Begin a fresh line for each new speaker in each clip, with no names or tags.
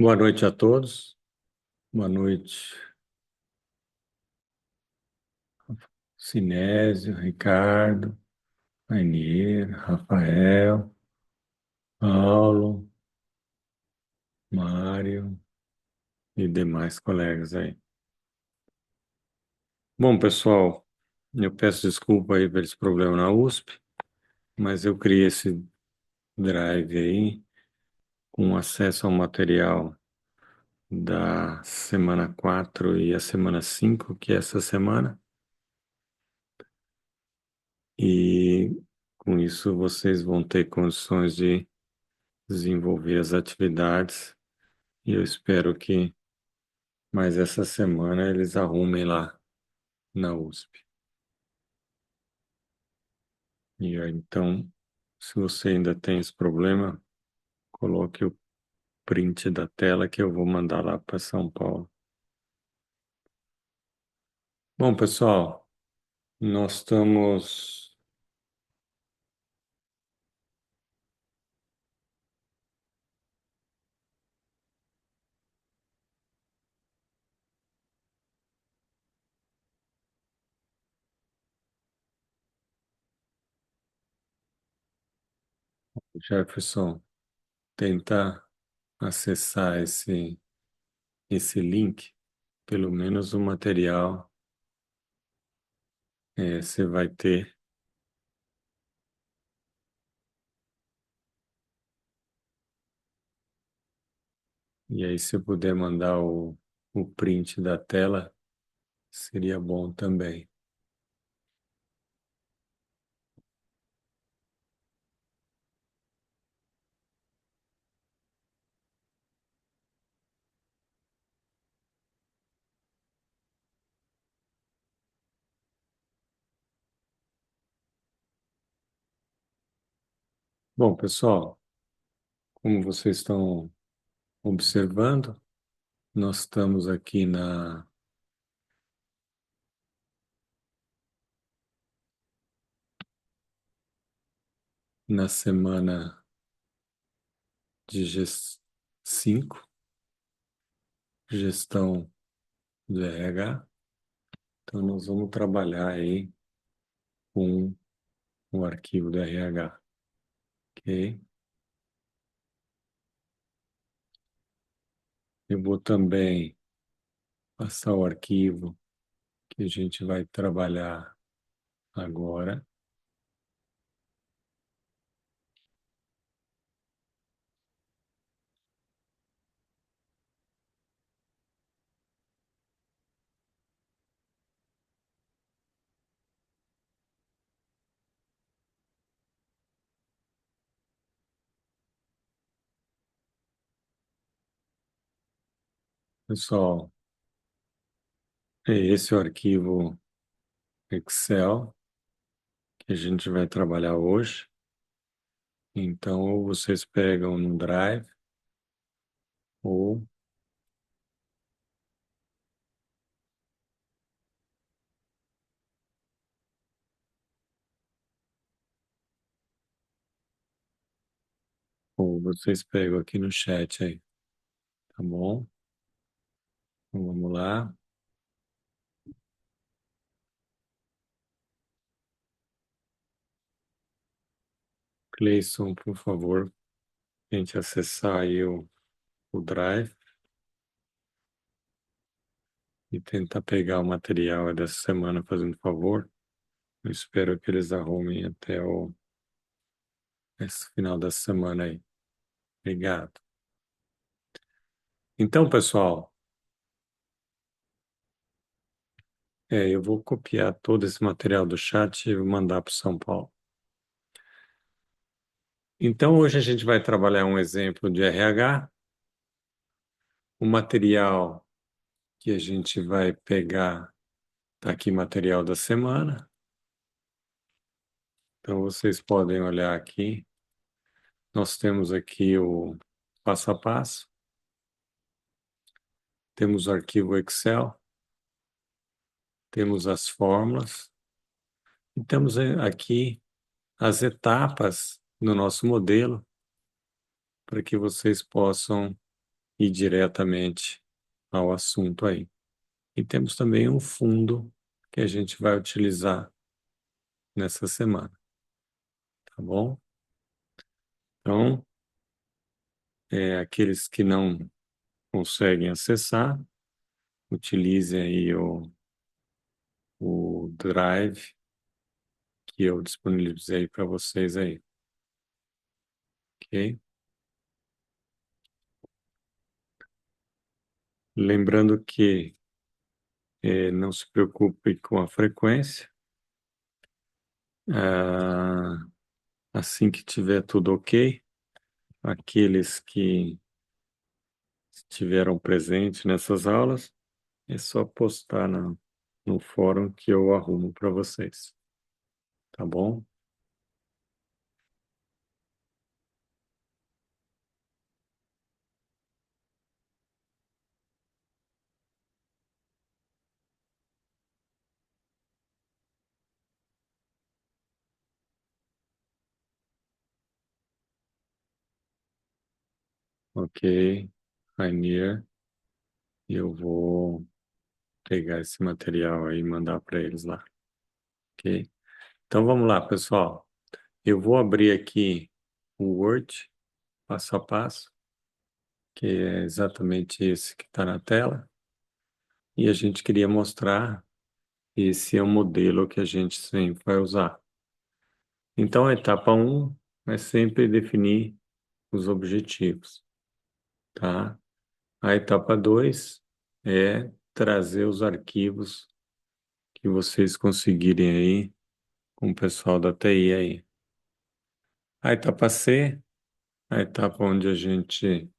Boa noite a todos. Boa noite, Sinésio, Ricardo, Rainier, Rafael, Paulo, Mário e demais colegas aí. Bom, pessoal, eu peço desculpa aí pelo esse problema na USP, mas eu criei esse drive aí com acesso ao material da semana 4 e a semana 5, que é essa semana, e com isso vocês vão ter condições de desenvolver as atividades e eu espero que mais essa semana eles arrumem lá na USP. E aí, então, se você ainda tem esse problema, coloque o print da tela que eu vou mandar lá para São Paulo. Bom, pessoal, nós estamos. Jefferson, tenta acessar esse link, pelo menos o material você vai ter. E aí, se eu puder mandar o print da tela, seria bom também. Bom, pessoal, como vocês estão observando, nós estamos aqui na semana de 5, gestão do RH. Então, nós vamos trabalhar aí com o arquivo do RH, ok? Eu vou também passar o arquivo que a gente vai trabalhar agora. Pessoal, esse é o arquivo Excel que a gente vai trabalhar hoje. Então, ou vocês pegam no Drive, ou, ou vocês pegam aqui no chat aí, tá bom? Então, vamos lá. Cleison, por favor, tente acessar aí o Drive e tentar pegar o material dessa semana, fazendo favor. Eu espero que eles arrumem até esse final da semana aí. Obrigado. Então, pessoal, eu vou copiar todo esse material do chat e vou mandar para o São Paulo. Então, hoje a gente vai trabalhar um exemplo de RH. O material que a gente vai pegar, tá aqui material da semana. Então, vocês podem olhar aqui. Nós temos aqui o passo a passo, temos o arquivo Excel, temos as fórmulas e temos aqui as etapas do nosso modelo para que vocês possam ir diretamente ao assunto aí. E temos também um fundo que a gente vai utilizar nessa semana, tá bom? Então, aqueles que não conseguem acessar, utilize aí o Drive que eu disponibilizei para vocês aí, ok? Lembrando que não se preocupe com a frequência. Ah, assim que tiver tudo ok, aqueles que estiveram presentes nessas aulas, é só postar no fórum que eu arrumo para vocês, tá bom? Ok, Rainier, eu vou pegar esse material aí e mandar para eles lá, ok? Então vamos lá, pessoal. Eu vou abrir aqui o Word, passo a passo, que é exatamente esse que está na tela, e a gente queria mostrar esse é o modelo que a gente sempre vai usar. Então, a etapa um é sempre definir os objetivos, tá? A etapa 2 é trazer os arquivos que vocês conseguirem aí com o pessoal da TI aí. A etapa C, a etapa onde a gente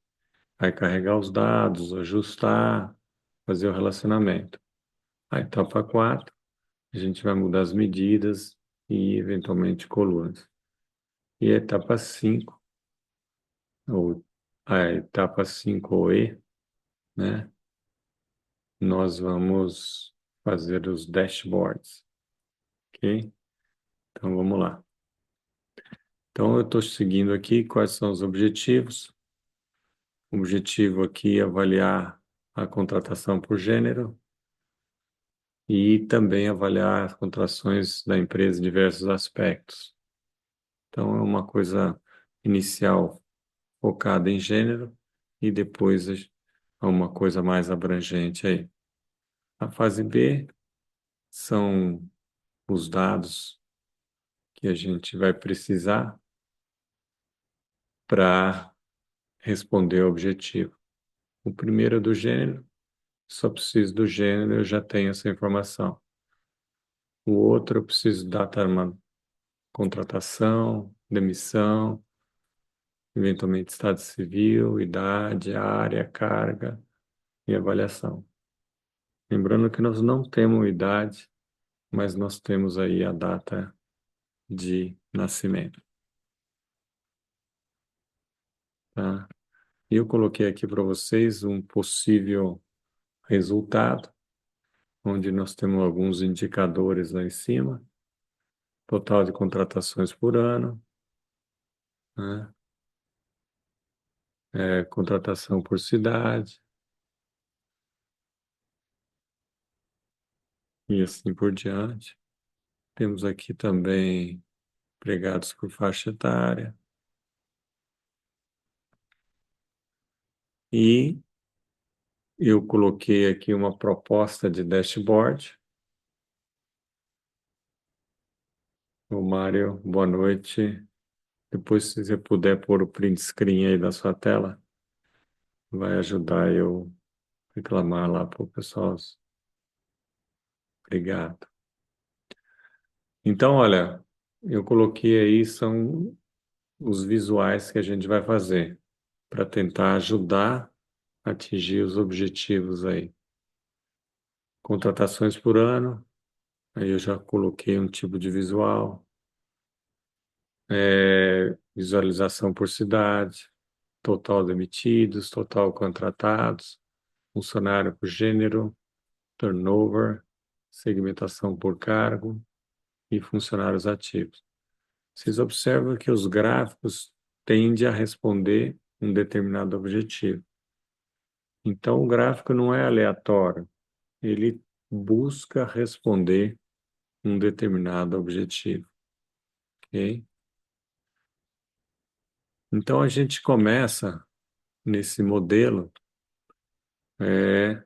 vai carregar os dados, ajustar, fazer o relacionamento. A etapa 4, a gente vai mudar as medidas e, eventualmente, colunas. E a etapa 5, ou a etapa 5 ou E, né? Nós vamos fazer os dashboards, ok? Então, vamos lá. Então, eu estou seguindo aqui quais são os objetivos. O objetivo aqui é avaliar a contratação por gênero e também avaliar as contratações da empresa em diversos aspectos. Então, é uma coisa inicial focada em gênero e depois é uma coisa mais abrangente aí. A fase B são os dados que a gente vai precisar para responder ao objetivo. O primeiro é do gênero, só preciso do gênero, eu já tenho essa informação. O outro eu preciso data uma contratação, demissão, eventualmente estado civil, idade, área, carga e avaliação. Lembrando que nós não temos idade, mas nós temos aí a data de nascimento, tá? E eu coloquei aqui para vocês um possível resultado, onde nós temos alguns indicadores lá em cima, total de contratações por ano, né? Contratação por cidade e assim por diante. Temos aqui também empregados por faixa etária e eu coloquei aqui uma proposta de dashboard. O Mário, boa noite. Depois, se você puder pôr o print screen aí da sua tela, vai ajudar eu reclamar lá para o pessoal. Obrigado. Então, olha, eu coloquei aí, são os visuais que a gente vai fazer para tentar ajudar a atingir os objetivos aí. Contratações por ano, aí eu já coloquei um tipo de visual. Visualização por cidade, total demitidos, total contratados, funcionário por gênero, turnover, segmentação por cargo e funcionários ativos. Vocês observam que os gráficos tendem a responder um determinado objetivo. Então, o gráfico não é aleatório, ele busca responder um determinado objetivo, ok? Então, a gente começa nesse modelo, é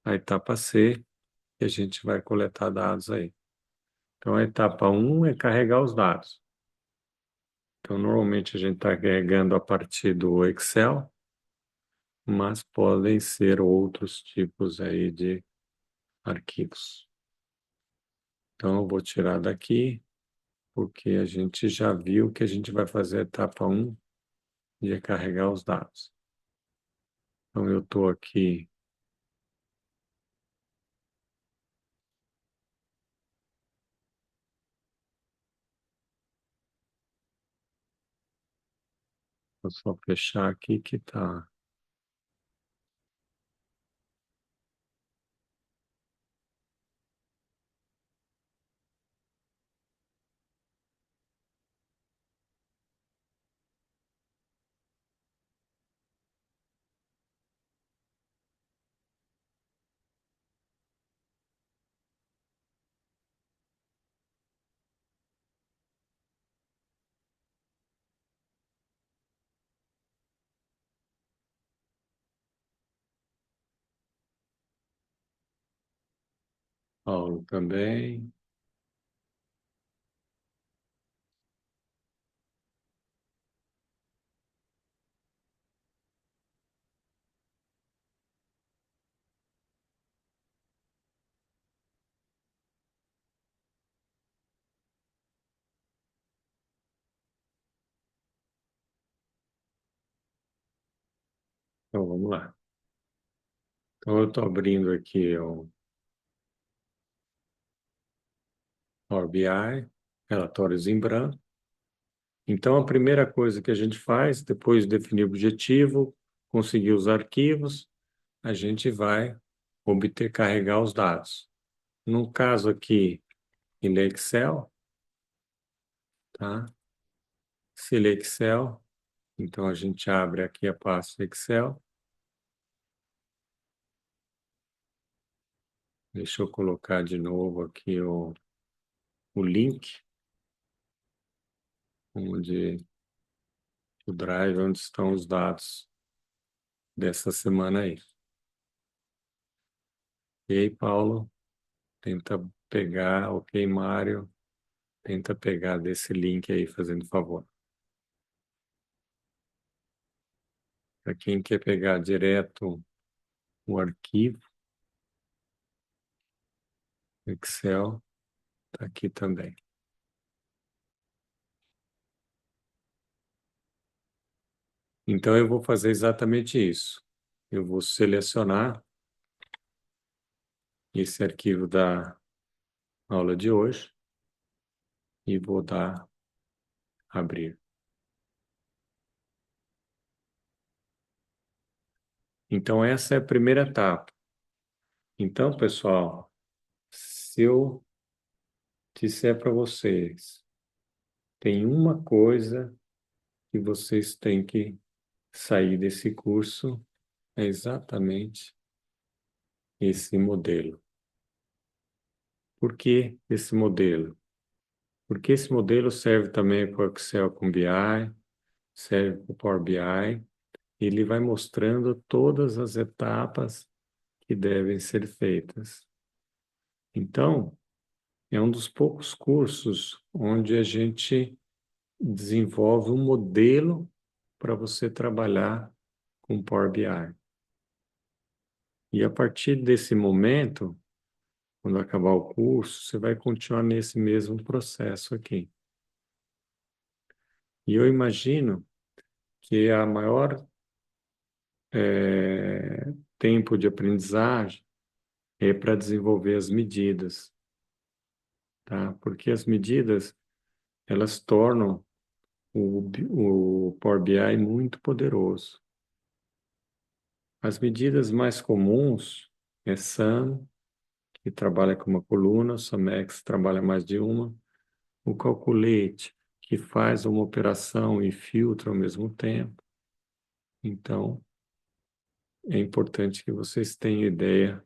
a etapa C, que a gente vai coletar dados aí. Então, a etapa um é carregar os dados. Então, normalmente a gente está carregando a partir do Excel, mas podem ser outros tipos aí de arquivos. Então, eu vou tirar daqui, porque a gente já viu que a gente vai fazer a etapa um e é carregar os dados. Então, eu estou aqui, vou só fechar aqui que está. Paulo também. Então, vamos lá. Então, eu estou abrindo aqui o Power BI, relatórios em branco. Então, a primeira coisa que a gente faz, depois de definir o objetivo, conseguir os arquivos, a gente vai obter, carregar os dados. No caso aqui, ele é Excel, tá? Se ele é Excel, então a gente abre aqui a pasta Excel. Deixa eu colocar de novo aqui o link, onde o drive, onde estão os dados dessa semana aí. E aí, Paulo, tenta pegar, ok, Mário, tenta pegar desse link aí, fazendo favor. Para quem quer pegar direto o arquivo, Excel, está aqui também. Então, eu vou fazer exatamente isso. Eu vou selecionar esse arquivo da aula de hoje e vou dar abrir. Então, essa é a primeira etapa. Então, pessoal, se eu disser para vocês, tem uma coisa que vocês têm que sair desse curso, é exatamente esse modelo. Por que esse modelo? Porque esse modelo serve também para o Excel com BI, serve para o Power BI, ele vai mostrando todas as etapas que devem ser feitas. Então, é um dos poucos cursos onde a gente desenvolve um modelo para você trabalhar com Power BI. E a partir desse momento, quando acabar o curso, você vai continuar nesse mesmo processo aqui. E eu imagino que a maior tempo de aprendizagem é para desenvolver as medidas, tá? Porque as medidas, elas tornam o Power BI muito poderoso. As medidas mais comuns é SUM, que trabalha com uma coluna, o SUMEX trabalha mais de uma, o Calculate, que faz uma operação e filtra ao mesmo tempo. Então, é importante que vocês tenham ideia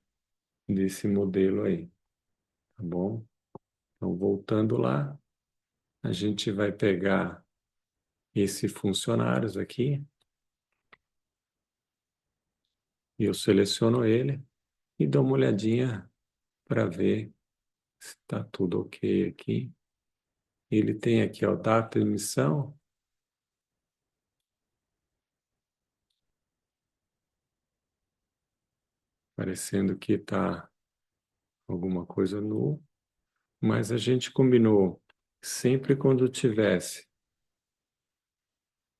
desse modelo aí, tá bom? Então, voltando lá, a gente vai pegar esse funcionários aqui, e eu seleciono ele e dou uma olhadinha para ver se está tudo ok aqui. Ele tem aqui, ó, data de emissão, parecendo que está alguma coisa no, mas a gente combinou sempre quando tivesse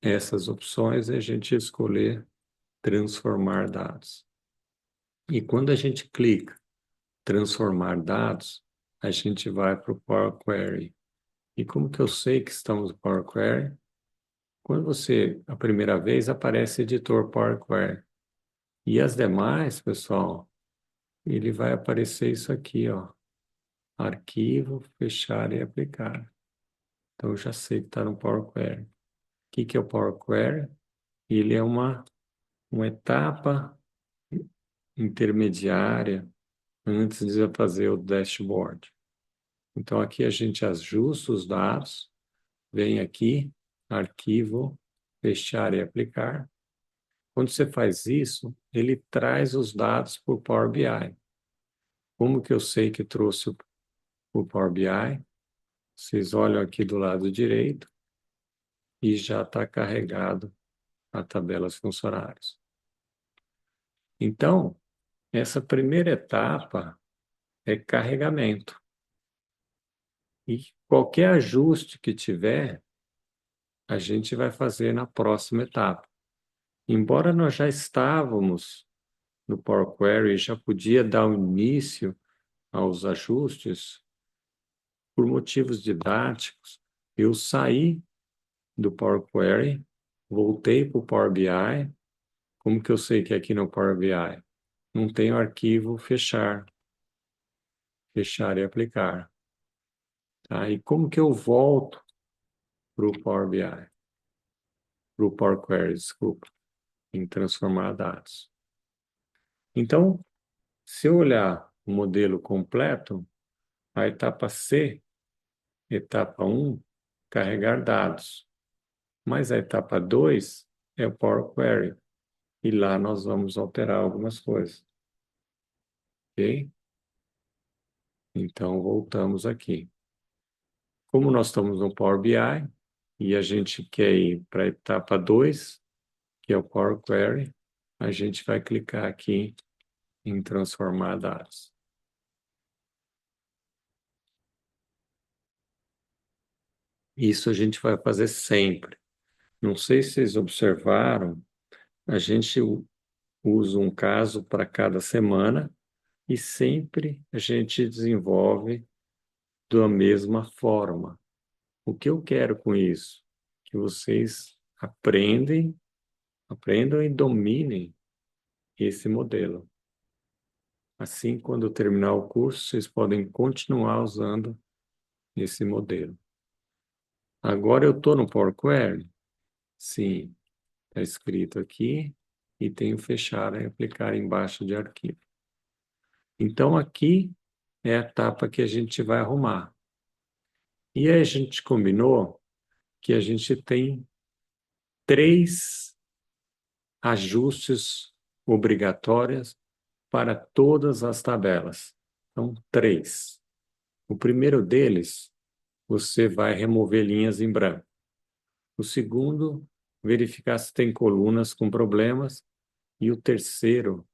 essas opções, a gente escolher transformar dados. E quando a gente clica transformar dados, a gente vai para o Power Query. E como que eu sei que estamos no Power Query? Quando você, a primeira vez, aparece editor Power Query. E as demais, pessoal, ele vai aparecer isso aqui, ó. Arquivo, fechar e aplicar. Então, eu já sei que está no Power Query. O que é o Power Query? Ele é uma etapa intermediária antes de fazer o dashboard. Então, aqui a gente ajusta os dados, vem aqui, arquivo, fechar e aplicar. Quando você faz isso, ele traz os dados para o Power BI. Como que eu sei que trouxe o Power BI? Vocês olham aqui do lado direito e já está carregado a tabela dos funcionários. Então, essa primeira etapa é carregamento. E qualquer ajuste que tiver, a gente vai fazer na próxima etapa. Embora nós já estávamos no Power Query, já podia dar o início aos ajustes, por motivos didáticos, eu saí do Power Query, voltei para o Power BI. Como que eu sei que aqui no Power BI não tem o arquivo fechar, fechar e aplicar? Tá? E como que eu volto para o Power BI? Para o Power Query, desculpa, em transformar dados. Então, se eu olhar o modelo completo, a etapa C, etapa 1, carregar dados. Mas a etapa 2 é o Power Query. E lá nós vamos alterar algumas coisas. Ok? Então, voltamos aqui. Como nós estamos no Power BI e a gente quer ir para a etapa 2, que é o Power Query, a gente vai clicar aqui em transformar dados. Isso a gente vai fazer sempre. Não sei se vocês observaram, a gente usa um caso para cada semana e sempre a gente desenvolve da mesma forma. O que eu quero com isso? Que vocês aprendam e dominem esse modelo. Assim, quando terminar o curso, vocês podem continuar usando esse modelo. Agora eu estou no Power Query? Sim, está escrito aqui e tenho fechar e aplicar embaixo de arquivo. Então, aqui é a etapa que a gente vai arrumar. E aí a gente combinou que a gente tem 3 ajustes obrigatórios para todas as tabelas. Então, 3. O primeiro deles, você vai remover linhas em branco. O segundo, verificar se tem colunas com problemas. E o terceiro,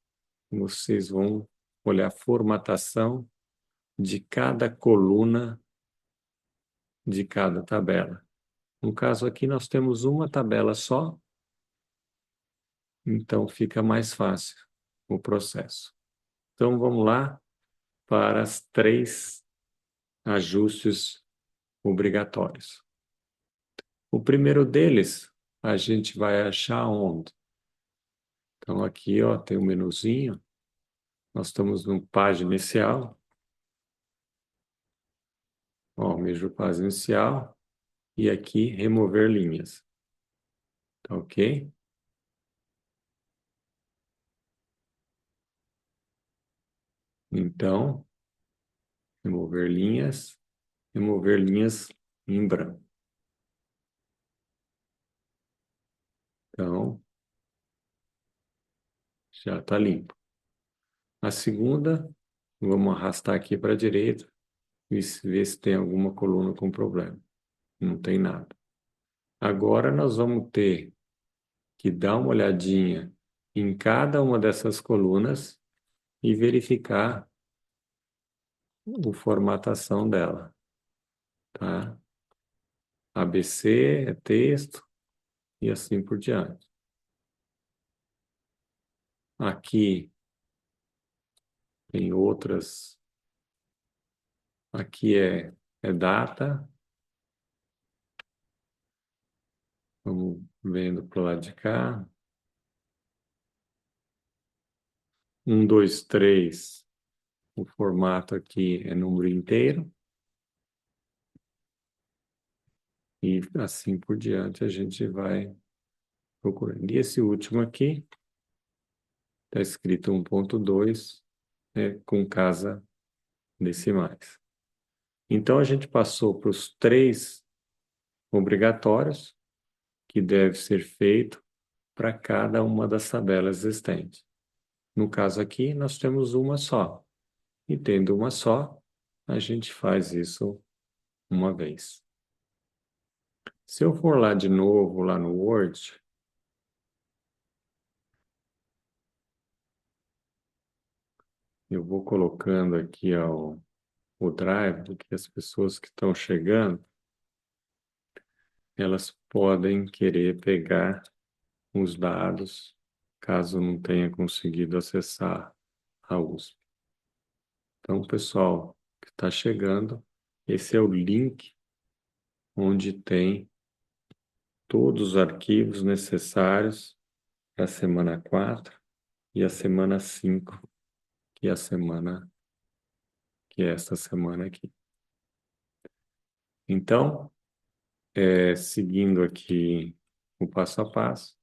vocês vão olhar a formatação de cada coluna de cada tabela. No caso aqui, nós temos uma tabela só, então fica mais fácil o processo. Então, vamos lá para as 3 ajustes obrigatórios. O primeiro deles, a gente vai achar onde? Então, aqui ó, tem um menuzinho, nós estamos no página inicial, ó, mesmo página inicial, e aqui remover linhas. Tá ok? Então, remover linhas em branco. Então, já está limpo. A segunda, vamos arrastar aqui para a direita e ver se tem alguma coluna com problema. Não tem nada. Agora nós vamos ter que dar uma olhadinha em cada uma dessas colunas e verificar a formatação dela, tá? ABC é texto e assim por diante. Aqui tem outras. Aqui é data. Vamos vendo para o lado de cá. 1, 2, 3. O formato aqui é número inteiro. E assim por diante a gente vai procurando. E esse último aqui está escrito 1.2, com casa decimais. Então a gente passou para os 3 obrigatórios que deve ser feito para cada uma das tabelas existentes. No caso aqui, nós temos uma só. E tendo uma só, a gente faz isso uma vez. Se eu for lá de novo, lá no Word, eu vou colocando aqui o Drive, porque as pessoas que estão chegando, elas podem querer pegar os dados, caso não tenha conseguido acessar a USP. Então, pessoal que está chegando, esse é o link onde tem todos os arquivos necessários para a semana 4 e a semana 5, que é a semana, que é esta semana aqui. Então, seguindo aqui o passo a passo,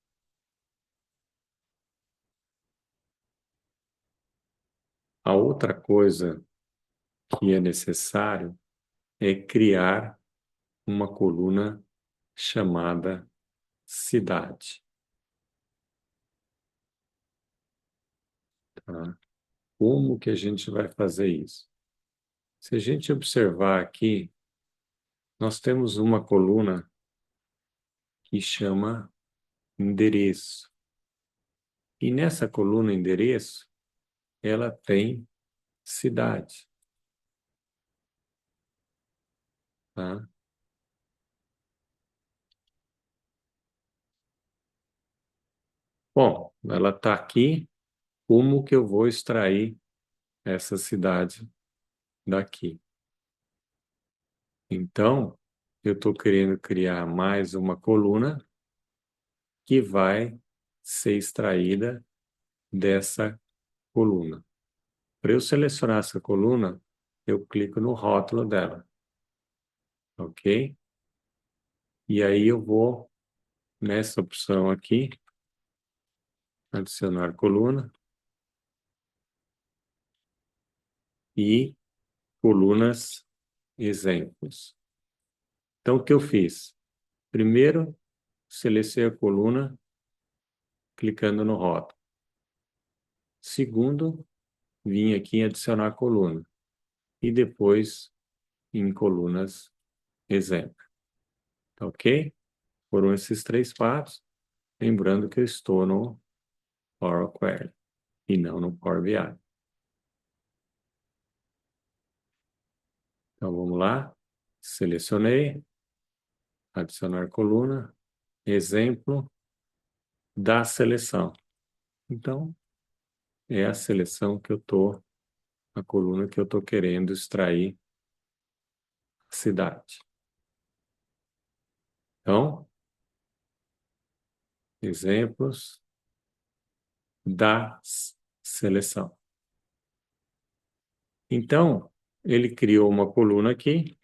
a outra coisa que é necessário é criar uma coluna chamada cidade. Tá? Como que a gente vai fazer isso? Se a gente observar aqui, nós temos uma coluna que chama endereço. E nessa coluna endereço, ela tem cidade. Tá? Bom, ela está aqui. Como que eu vou extrair essa cidade daqui? Então, eu estou querendo criar mais uma coluna que vai ser extraída dessa coluna. Para eu selecionar essa coluna, eu clico no rótulo dela, ok? E aí eu vou nessa opção aqui, adicionar coluna e colunas exemplos. Então, o que eu fiz? Primeiro, selecionei a coluna clicando no rótulo. Segundo, vim aqui em adicionar coluna. E depois em colunas exemplo. Tá ok? Foram esses 3 passos. Lembrando que eu estou no Power Query e não no Power BI. Então vamos lá. Selecionei, adicionar coluna, exemplo da seleção. Então, é a seleção que eu estou, a coluna que eu estou querendo extrair a cidade. Então, exemplos da seleção. Então, ele criou uma coluna aqui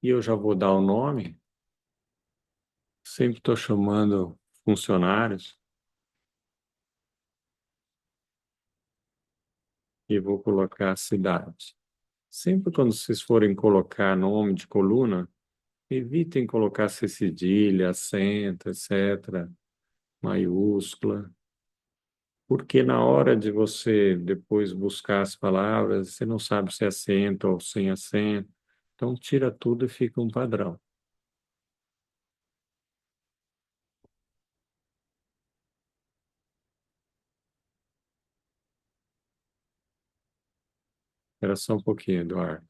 e eu já vou dar o nome. Sempre estou chamando funcionários. e vou colocar a cidade. Sempre quando vocês forem colocar nome de coluna, evitem colocar cedilha, acento, etc., maiúscula, porque na hora de você depois buscar as palavras, você não sabe se é acento ou sem acento. Então, tira tudo e fica um padrão. Era só um pouquinho, Eduardo.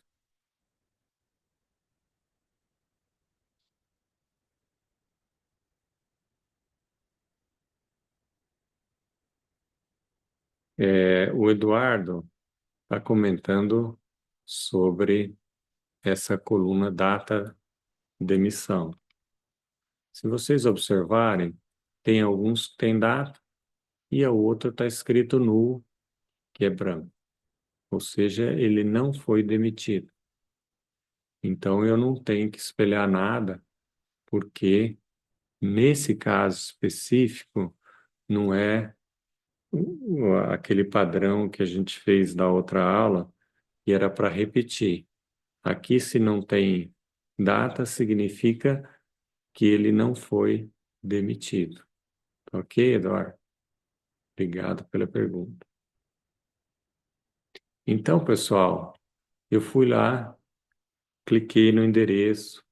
O Eduardo está comentando sobre essa coluna data de emissão. Se vocês observarem, tem alguns que têm data e a outra está escrito null, que é branco. Ou seja, ele não foi demitido. Então, eu não tenho que espelhar nada, porque nesse caso específico, não é aquele padrão que a gente fez da outra aula, que era para repetir. Aqui, se não tem data, significa que ele não foi demitido. Ok, Eduardo? Obrigado pela pergunta. Então, pessoal, eu fui lá, cliquei no endereço,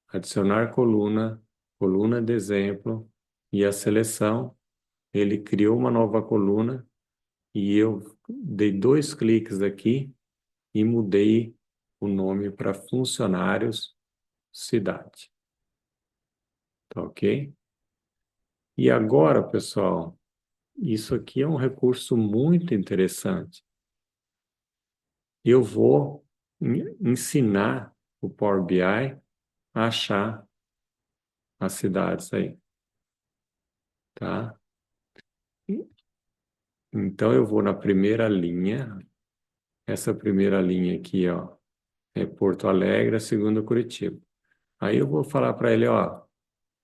adicionar coluna, coluna de exemplo e a seleção. Ele criou uma nova coluna e eu dei dois cliques aqui e mudei o nome para funcionários cidade. Tá ok? E agora, pessoal, isso aqui é um recurso muito interessante. Eu vou ensinar o Power BI a achar as cidades aí, tá? Então eu vou na primeira linha. Essa primeira linha aqui, ó, é Porto Alegre, a segunda Curitiba. Aí eu vou falar para ele, ó,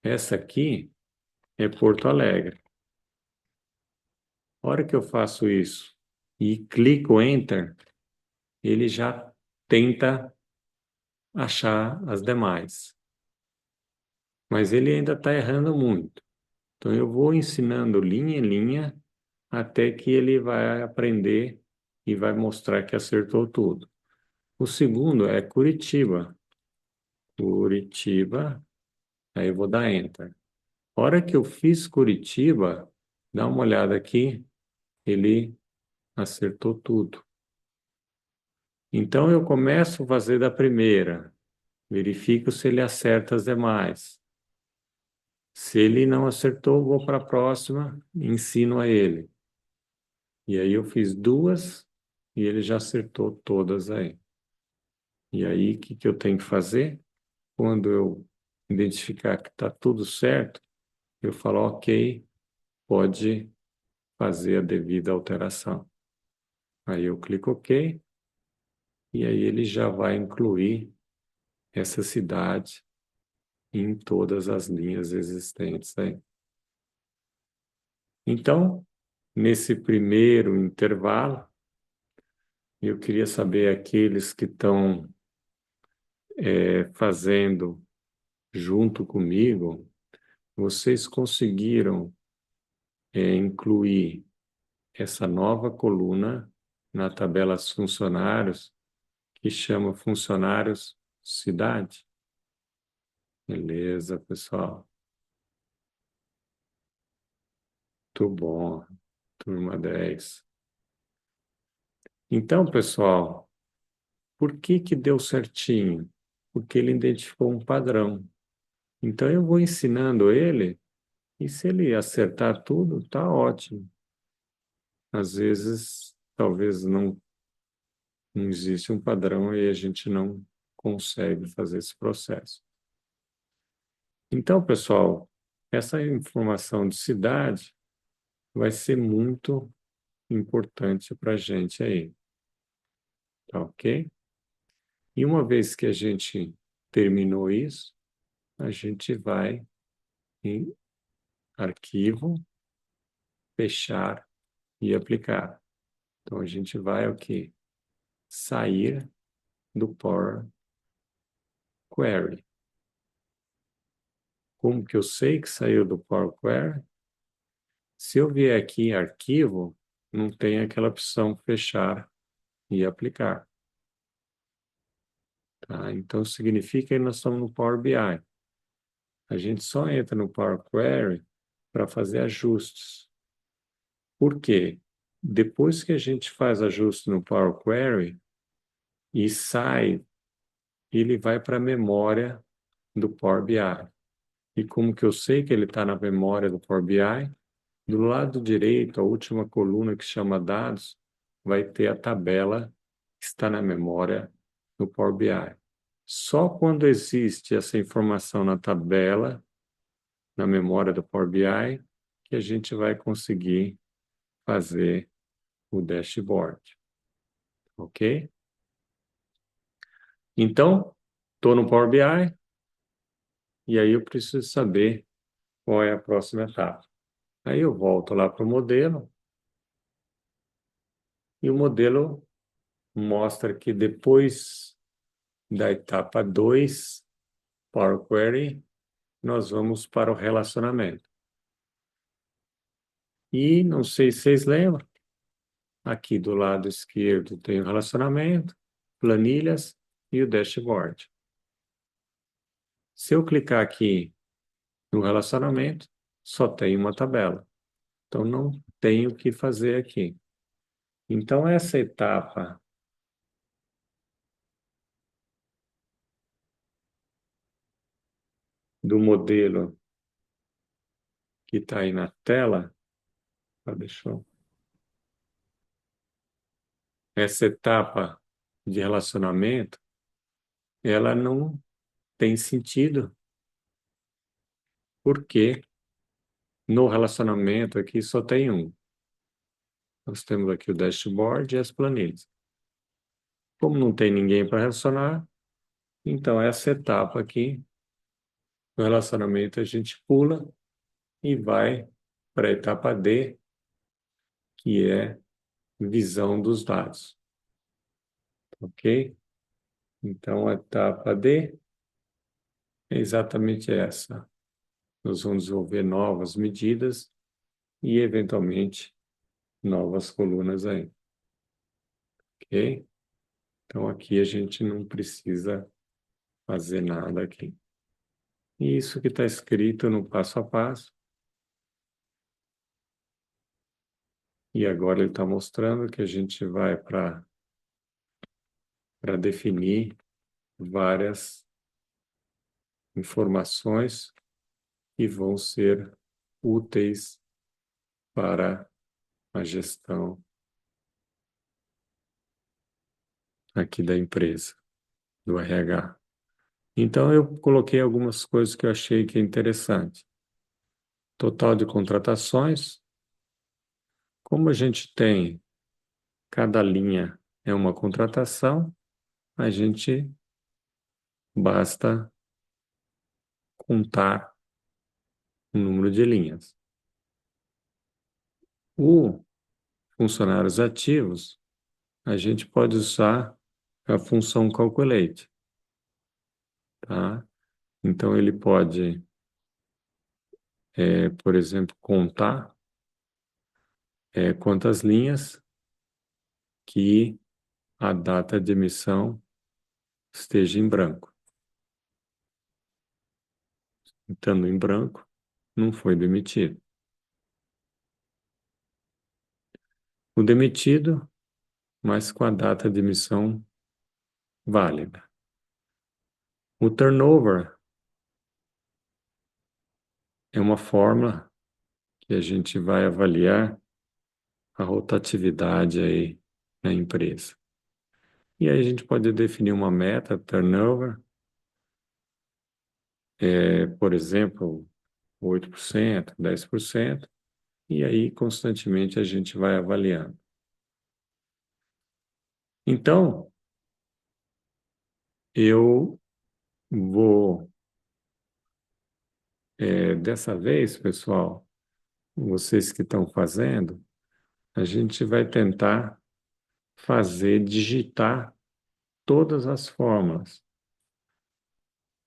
essa aqui é Porto Alegre. A hora que eu faço isso e clico Enter, ele já tenta achar as demais. Mas ele ainda está errando muito. Então eu vou ensinando linha em linha até que ele vai aprender e vai mostrar que acertou tudo. O segundo é Curitiba. Curitiba, aí eu vou dar Enter. A hora que eu fiz Curitiba, dá uma olhada aqui, ele acertou tudo. Então eu começo a fazer da primeira, verifico se ele acerta as demais. Se ele não acertou, vou para a próxima, ensino a ele. E aí eu fiz duas e ele já acertou todas aí. E aí o que que eu tenho que fazer? Quando eu identificar que está tudo certo, eu falo, ok, pode fazer a devida alteração. Aí eu clico OK e aí ele já vai incluir essa cidade em todas as linhas existentes aí. Então, nesse primeiro intervalo, eu queria saber aqueles que estão fazendo junto comigo, vocês conseguiram incluir essa nova coluna na tabela dos funcionários, que chama funcionários cidade? Beleza, pessoal. Muito bom, turma 10. Então, pessoal, por que que deu certinho? Porque ele identificou um padrão. Então, eu vou ensinando ele, e se ele acertar tudo, tá ótimo. Às vezes, talvez não existe um padrão e a gente não consegue fazer esse processo. Então, pessoal, essa informação de cidade vai ser muito importante para a gente aí, tá ok? E uma vez que a gente terminou isso, a gente vai em arquivo, fechar e aplicar. Então, a gente vai o quê? Sair do Power Query. Como que eu sei que saiu do Power Query? Se eu vier aqui em arquivo, não tem aquela opção fechar e aplicar. Tá? Então, significa que nós estamos no Power BI. A gente só entra no Power Query para fazer ajustes. Por quê? Depois que a gente faz ajuste no Power Query e sai, ele vai para a memória do Power BI. E como que eu sei que ele está na memória do Power BI? Do lado direito, a última coluna que chama dados, vai ter a tabela que está na memória do Power BI. Só quando existe essa informação na tabela, na memória do Power BI, que a gente vai conseguir fazer o dashboard. Ok? Então, estou no Power BI e aí eu preciso saber qual é a próxima etapa. Aí eu volto lá para o modelo e o modelo mostra que depois da etapa 2, Power Query, nós vamos para o relacionamento. E não sei se vocês lembram, aqui do lado esquerdo tem o relacionamento, planilhas e o dashboard. Se eu clicar aqui no relacionamento, só tem uma tabela. Então, não tenho o que fazer aqui. Então, essa etapa do modelo que está aí na tela, deixa eu... essa etapa de relacionamento, ela não tem sentido, porque no relacionamento aqui só tem um. Nós temos aqui o dashboard e as planilhas. Como não tem ninguém para relacionar, então essa etapa aqui no relacionamento a gente pula e vai para a etapa D, que é visão dos dados. Ok? Então a etapa D é exatamente essa. Nós vamos desenvolver novas medidas e, eventualmente, novas colunas aí. Ok? Então aqui a gente não precisa fazer nada aqui. E isso que está escrito no passo a passo. E agora ele está mostrando que a gente vai para definir várias informações que vão ser úteis para a gestão aqui da empresa, do RH. Então, eu coloquei algumas coisas que eu achei que é interessante. Total de contratações. Como a gente tem, cada linha é uma contratação, a gente basta contar o número de linhas. O funcionários ativos, a gente pode usar a função calculate, tá? Então, ele pode, por exemplo, contar quantas linhas que a data de emissão esteja em branco. Estando em branco, não foi demitido. O demitido, mas com a data de emissão válida. O turnover é uma fórmula que a gente vai avaliar a rotatividade aí na empresa. E aí a gente pode definir uma meta, turnover, por exemplo, 8%, 10%, e aí constantemente a gente vai avaliando. Então, eu vou, dessa vez, pessoal, vocês que estão fazendo, a gente vai tentar digitar todas as fórmulas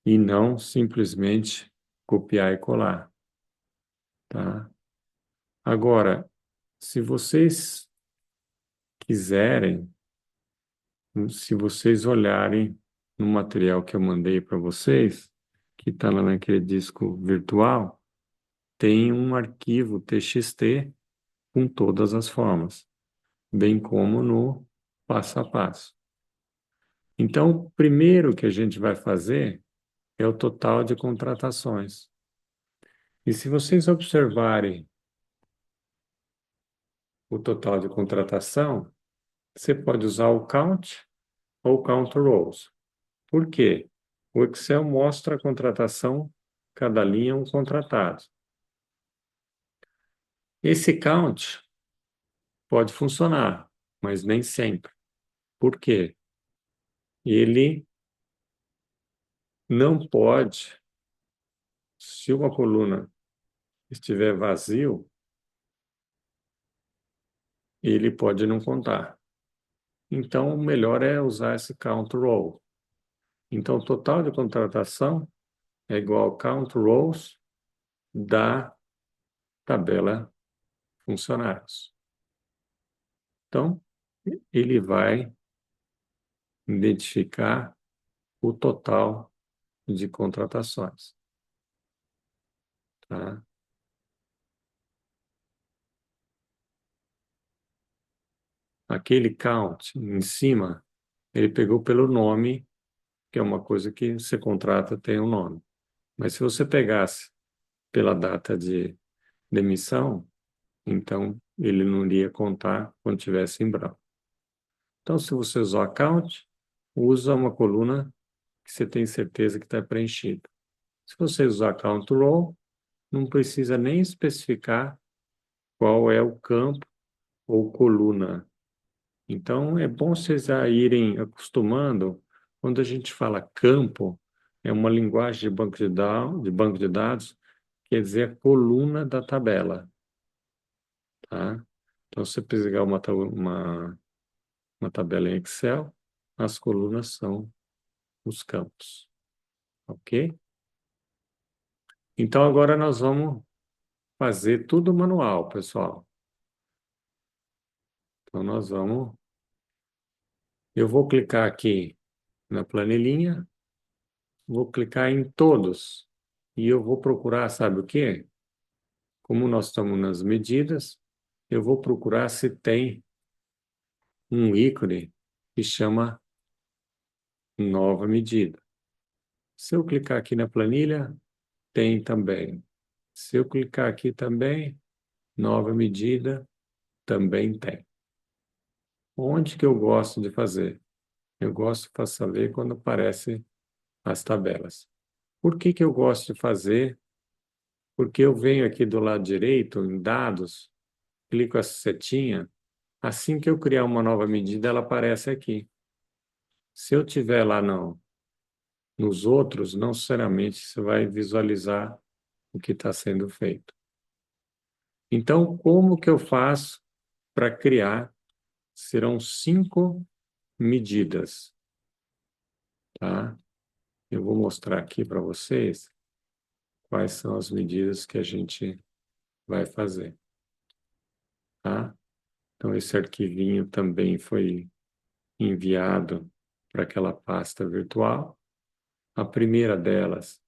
e não simplesmente copiar e colar, tá? Agora, se vocês quiserem, se vocês olharem no material que eu mandei para vocês, que está lá naquele disco virtual, tem um arquivo TXT com todas as formas, bem como no passo a passo. Então, o primeiro que a gente vai fazer é o total de contratações. E se vocês observarem o total de contratação, você pode usar o count ou count rows. Por quê? O Excel mostra a contratação, cada linha é um contratado. Esse count pode funcionar, mas nem sempre. Por quê? Ele não pode, se uma coluna estiver vazio, ele pode não contar. Então, o melhor é usar esse count row. Então, o total de contratação é igual ao count rows da tabela funcionários. Então, ele vai identificar o total de contratações, tá? Aquele count em cima, ele pegou pelo nome, que é uma coisa que você contrata, tem um nome. Mas se você pegasse pela data de demissão, então ele não iria contar quando tivesse em branco. Então, se você usar count, usa uma coluna que você tem certeza que está preenchida. Se você usar count row, não precisa nem especificar qual é o campo ou coluna. Então, é bom vocês já irem acostumando. Quando a gente fala campo, é uma linguagem de banco de dados, quer dizer a coluna da tabela, tá? Então, se você pegar uma tabela em Excel, as colunas são os campos, ok? Então, agora nós vamos fazer tudo manual, pessoal. Então, eu vou clicar aqui na planilhinha, vou clicar em todos e eu vou procurar, sabe o quê? Como nós estamos nas medidas, eu vou procurar se tem um ícone que chama nova medida. Se eu clicar aqui na planilha, tem também. Se eu clicar aqui também, nova medida, também tem. Onde que eu gosto de fazer? Eu gosto de fazer quando aparecem as tabelas. Por que que eu gosto de fazer? Porque eu venho aqui do lado direito, em dados, clico essa setinha, assim que eu criar uma nova medida, ela aparece aqui. Se eu tiver lá nos outros, não necessariamente você vai visualizar o que está sendo feito. Então, como que eu faço para criar? Serão 5 medidas, tá? Eu vou mostrar aqui para vocês quais são as medidas que a gente vai fazer, tá? Então, esse arquivinho também foi enviado para aquela pasta virtual. A primeira delas,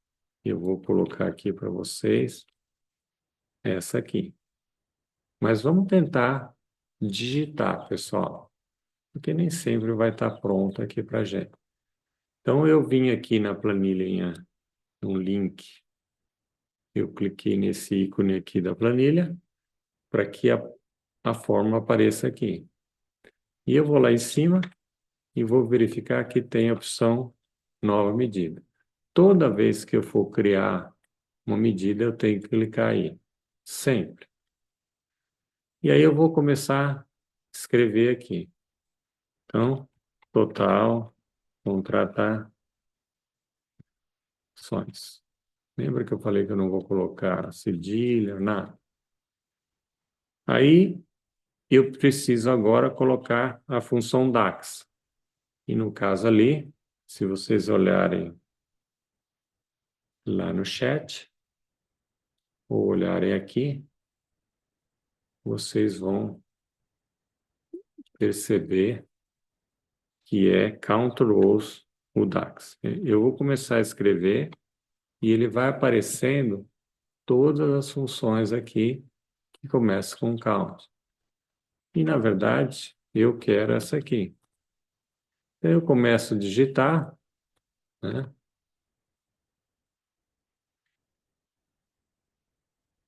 eu vou colocar aqui para vocês, essa aqui. Mas vamos tentar digitar, pessoal, porque nem sempre vai estar pronto aqui para a gente. Então, eu vim aqui na planilha, no link, eu cliquei nesse ícone aqui da planilha, para que a fórmula apareça aqui. E eu vou lá em cima e vou verificar que tem a opção nova medida. Toda vez que eu for criar uma medida, eu tenho que clicar aí, sempre. E aí eu vou começar a escrever aqui. Então, total contratações. Lembra que eu falei que eu não vou colocar cedilha, nada? Aí eu preciso agora colocar a função DAX. E no caso ali, se vocês olharem lá no chat, ou olharem aqui, vocês vão perceber que é count rows o DAX. Eu vou começar a escrever e ele vai aparecendo todas as funções aqui que começam com count. E, na verdade, eu quero essa aqui. Então, eu começo a digitar, né?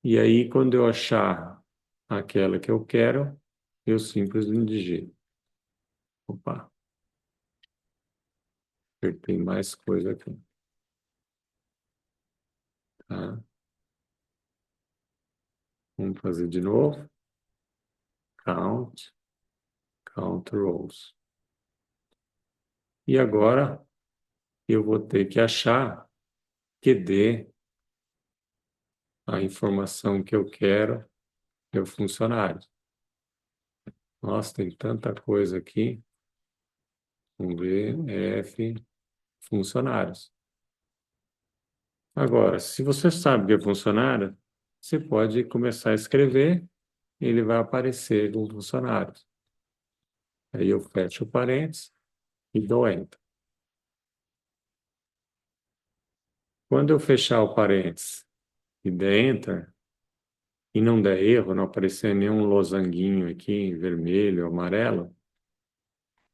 E aí, quando eu achar aquela que eu quero, eu simplesmente digito. Opa, tem mais coisa aqui. Tá? Vamos fazer de novo. Count, count rows. E agora, eu vou ter que achar que dê a informação que eu quero para o funcionário. Nossa, tem tanta coisa aqui. Vamos ver, F, funcionários. Agora, se você sabe que é funcionário, você pode começar a escrever, e ele vai aparecer com funcionários. Aí eu fecho o parênteses e dou Enter. Quando eu fechar o parênteses e der Enter, e não der erro, não aparecer nenhum losanguinho aqui, vermelho, amarelo,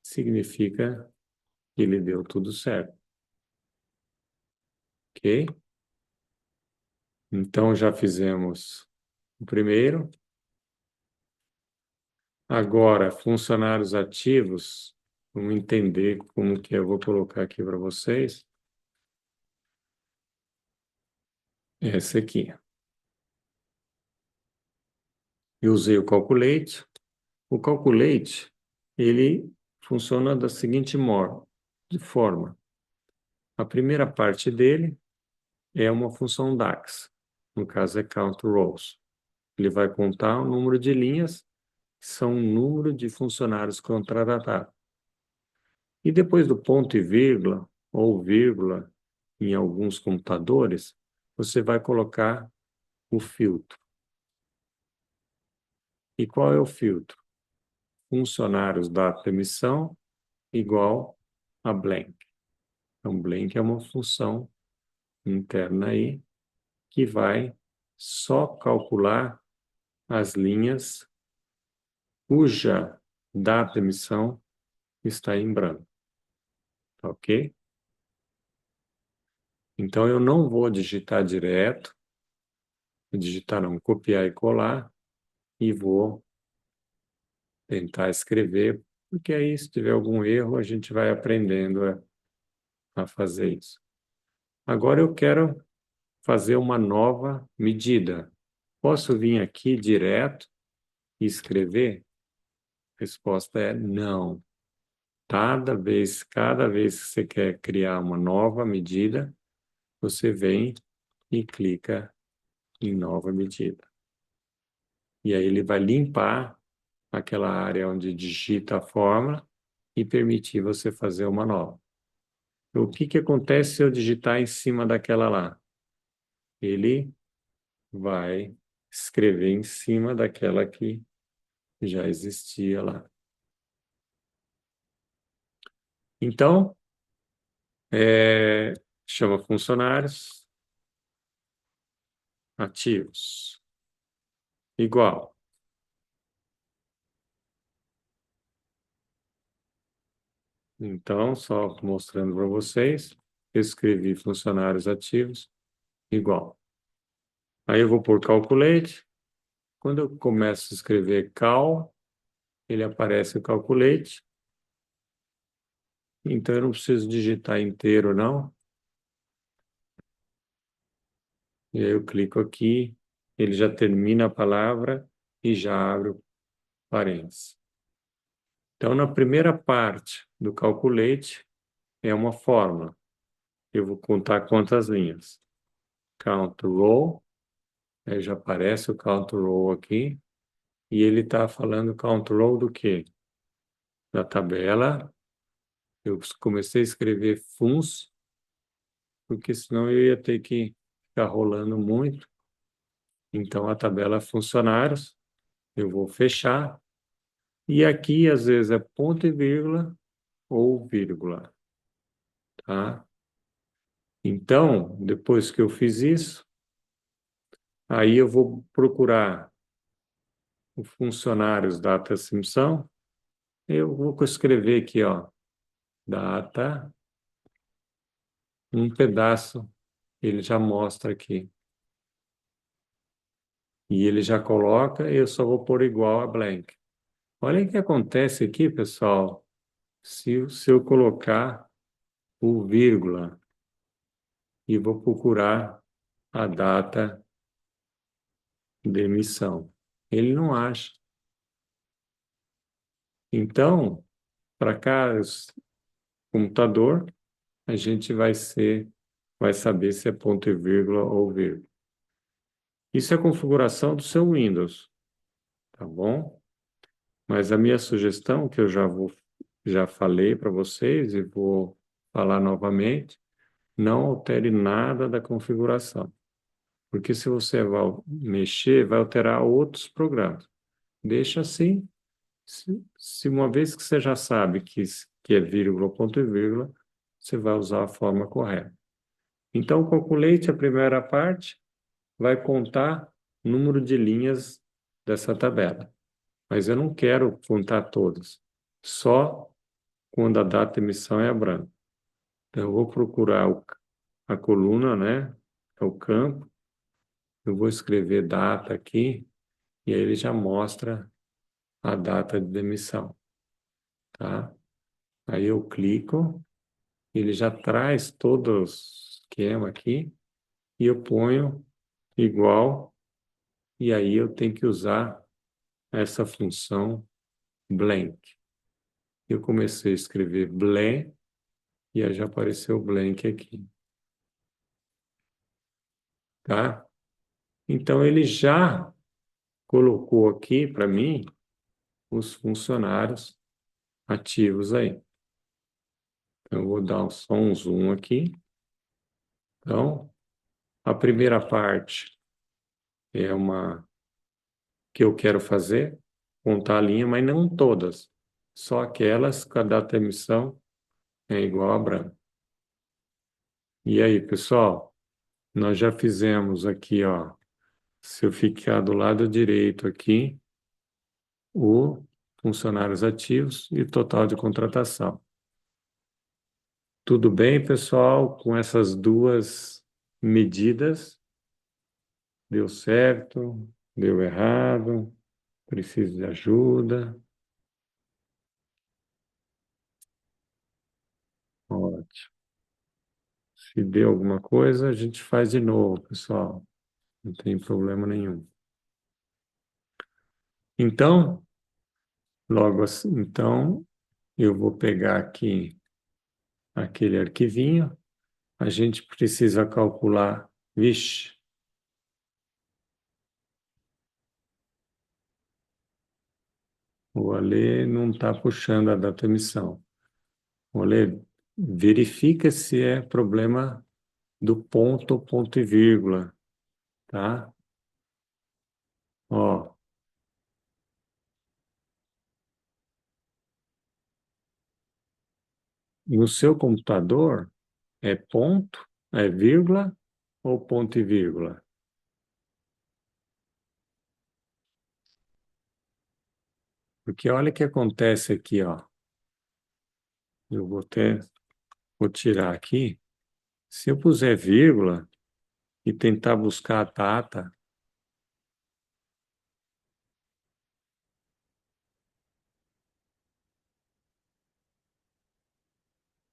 significa que ele deu tudo certo. Ok? Então já fizemos o primeiro. Agora, funcionários ativos, vamos entender como que eu vou colocar aqui para vocês. Essa aqui. Eu usei o Calculate. O Calculate, ele funciona da seguinte forma. A primeira parte dele é uma função DAX. No caso, é Count Rows. Ele vai contar o número de linhas, que são o número de funcionários contratados. E depois do ponto e vírgula, ou vírgula, em alguns computadores, você vai colocar o filtro. E qual é o filtro? Funcionários data emissão igual a blank. Então, blank é uma função interna aí que vai só calcular as linhas cuja data emissão está em branco. Ok? Então, eu não vou digitar direto, digitar não, copiar e colar, e vou tentar escrever, porque aí, se tiver algum erro, a gente vai aprendendo a fazer isso. Agora eu quero fazer uma nova medida. Posso vir aqui direto e escrever? A resposta é não. Cada vez que você quer criar uma nova medida, você vem e clica em nova medida. E aí ele vai limpar aquela área onde digita a fórmula e permitir você fazer uma nova. O que que acontece se eu digitar em cima daquela lá? Ele vai escrever em cima daquela que já existia lá. Então, chama funcionários ativos. Igual. Então, só mostrando para vocês, eu escrevi funcionários ativos igual. Aí eu vou por calculate. Quando eu começo a escrever cal, ele aparece o calculate. Então eu não preciso digitar inteiro, não. E aí eu clico aqui, ele já termina a palavra e já abre o parênteses. Então, na primeira parte do calculate, é uma fórmula. Eu vou contar quantas linhas. Count row, aí já aparece o count row aqui. e ele está falando Ctrl do quê? Da tabela. Eu comecei a escrever funs, porque senão eu ia ter que ficar rolando muito. Então, a tabela funcionários, eu vou fechar. E aqui, às vezes, é ponto e vírgula ou vírgula, tá? Então, depois que eu fiz isso, aí eu vou procurar os funcionários data Simpson. Eu vou escrever aqui, ó, data, um pedaço, ele já mostra aqui. E ele já coloca, eu só vou pôr igual a blank. Olha o que acontece aqui, pessoal, se eu colocar o vírgula e vou procurar a data de emissão. Ele não acha. Então, para cada computador, a gente vai saber se é ponto e vírgula ou vírgula. Isso é a configuração do seu Windows, tá bom? Mas a minha sugestão, que eu já falei para vocês e vou falar novamente, não altere nada da configuração, porque se você vai mexer, vai alterar outros programas. Deixa assim. Se uma vez que você já sabe que é vírgula ou ponto e vírgula, você vai usar a forma correta. Então, o calculate, a primeira parte, vai contar o número de linhas dessa tabela. Mas eu não quero contar todas, só quando a data de emissão é branca. Então, eu vou procurar a coluna, né? É o campo. Eu vou escrever data aqui, e aí ele já mostra a data de emissão, tá? Aí eu clico, ele já traz todo o esquema aqui, e eu ponho igual, e aí eu tenho que usar essa função blank. Eu comecei a escrever blank, e aí já apareceu blank aqui, tá? Então ele já colocou aqui para mim os funcionários ativos aí. Então eu vou dar só um zoom aqui. Então, a primeira parte é uma que eu quero fazer, contar a linha, mas não todas, só aquelas que a data de emissão é igual a branco. E aí, pessoal, nós já fizemos aqui, ó, se eu ficar do lado direito aqui, o funcionários ativos e total de contratação. Tudo bem, pessoal? Com essas duas medidas, deu certo, deu errado, preciso de ajuda. Ótimo. Se deu alguma coisa, a gente faz de novo, pessoal. Não tem problema nenhum. Então, logo assim, então, eu vou pegar aqui aquele arquivinho. A gente precisa calcular. Vixe, o Ale não está puxando a data emissão. O Ale, verifica se é problema do ponto, ponto e vírgula, tá? Ó, no seu computador é ponto, é vírgula ou ponto e vírgula? Porque olha o que acontece aqui, ó. Eu vou tirar aqui. Se eu puser vírgula e tentar buscar a data,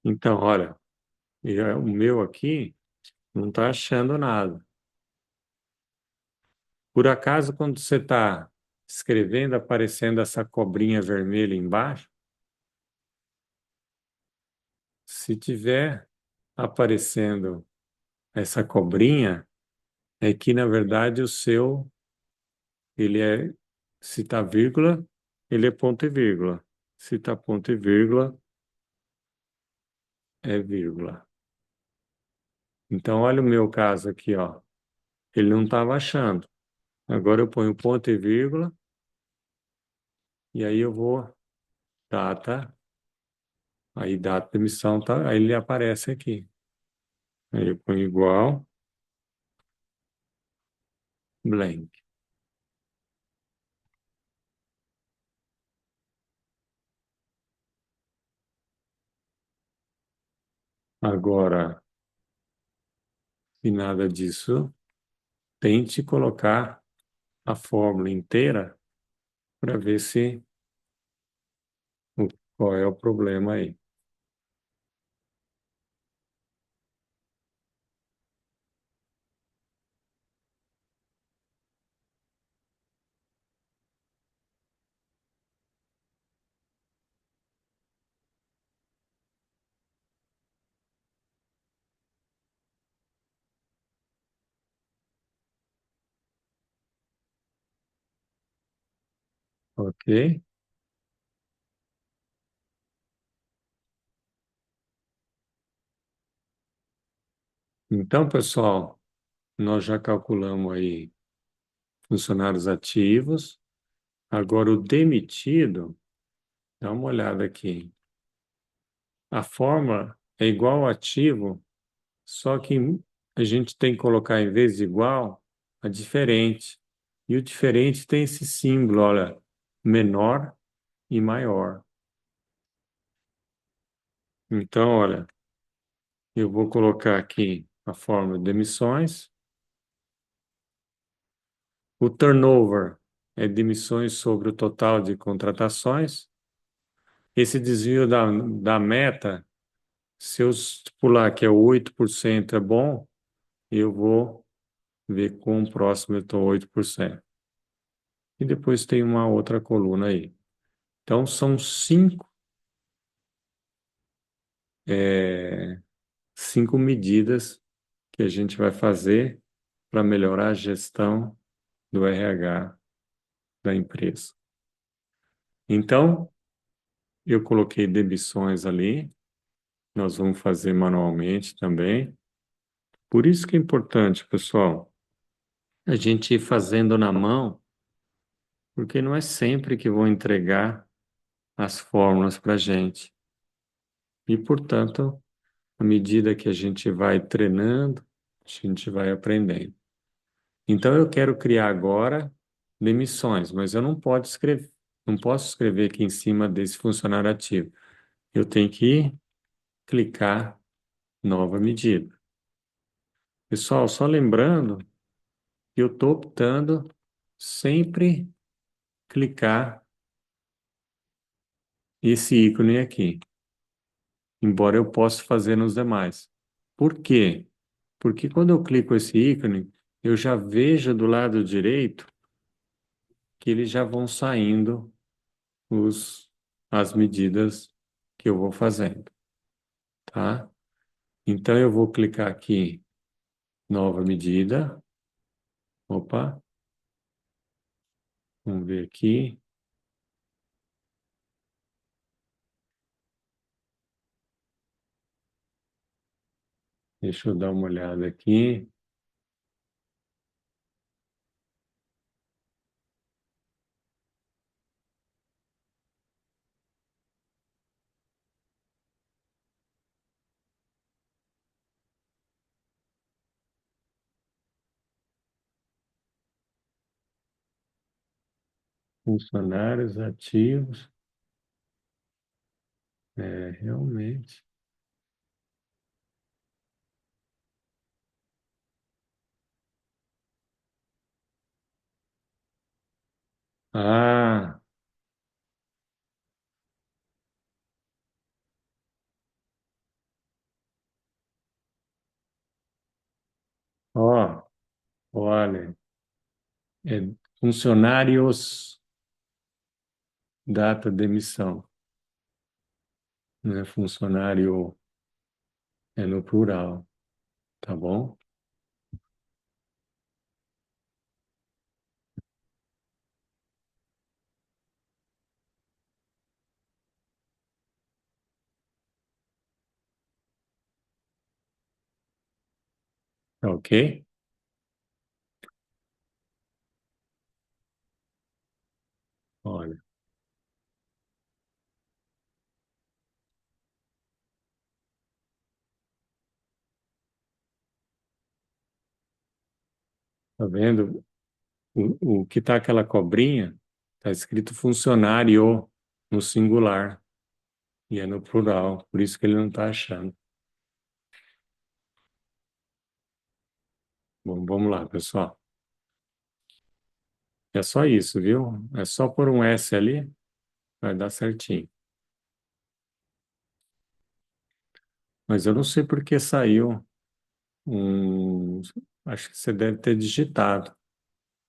então, olha, o meu aqui não está achando nada. Por acaso, quando você está escrevendo, aparecendo essa cobrinha vermelha embaixo, se tiver aparecendo essa cobrinha, é que, na verdade, o seu, ele é Se tá vírgula, ele é ponto e vírgula. Se tá ponto e vírgula, é vírgula. Então, olha o meu caso aqui, ó. Ele não estava achando. Agora eu ponho ponto e vírgula, e aí eu vou, data, aí data de emissão, tá? Aí ele aparece aqui. Aí eu ponho igual, blank. Agora, se nada disso, tente colocar a fórmula inteira para ver se qual é o problema aí. Ok? Então, pessoal, nós já calculamos aí funcionários ativos. Agora, o demitido, dá uma olhada aqui. A forma é igual ao ativo, só que a gente tem que colocar, em vez de igual, a diferente. E o diferente tem esse símbolo, olha, menor e maior. Então, olha, eu vou colocar aqui a fórmula de emissões. O turnover é demissões sobre o total de contratações. Esse desvio da meta, se eu estipular que é 8% é bom, eu vou ver com o próximo eu estou 8%. E depois tem uma outra coluna aí. Então, são é, cinco medidas que a gente vai fazer para melhorar a gestão do RH da empresa. Então, eu coloquei demissões ali, nós vamos fazer manualmente também. Por isso que é importante, pessoal, a gente ir fazendo na mão, porque não é sempre que vão entregar as fórmulas para a gente. E, portanto, à medida que a gente vai treinando, a gente vai aprendendo. Então, eu quero criar agora demissões, mas eu não posso escrever aqui em cima desse funcionário ativo. Eu tenho que clicar nova medida. Pessoal, só lembrando que eu estou optando sempre clicar esse ícone aqui, embora eu possa fazer nos demais. Por quê? Porque quando eu clico esse ícone, eu já vejo do lado direito que eles já vão saindo as medidas que eu vou fazendo, tá? Então eu vou clicar aqui, nova medida. Opa, vamos ver aqui. Deixa eu dar uma olhada aqui. Funcionários ativos. É, realmente. Ah, ó, olha, é funcionários, data de emissão, né? Funcionário é no plural, tá bom? Tá ok? Olha, tá vendo? O que está aquela cobrinha, está escrito funcionário no singular e é no plural, por isso que ele não está achando. Bom, vamos lá, pessoal. É só isso, viu? É só pôr um S ali, vai dar certinho. Mas eu não sei por que saiu um. Acho que você deve ter digitado.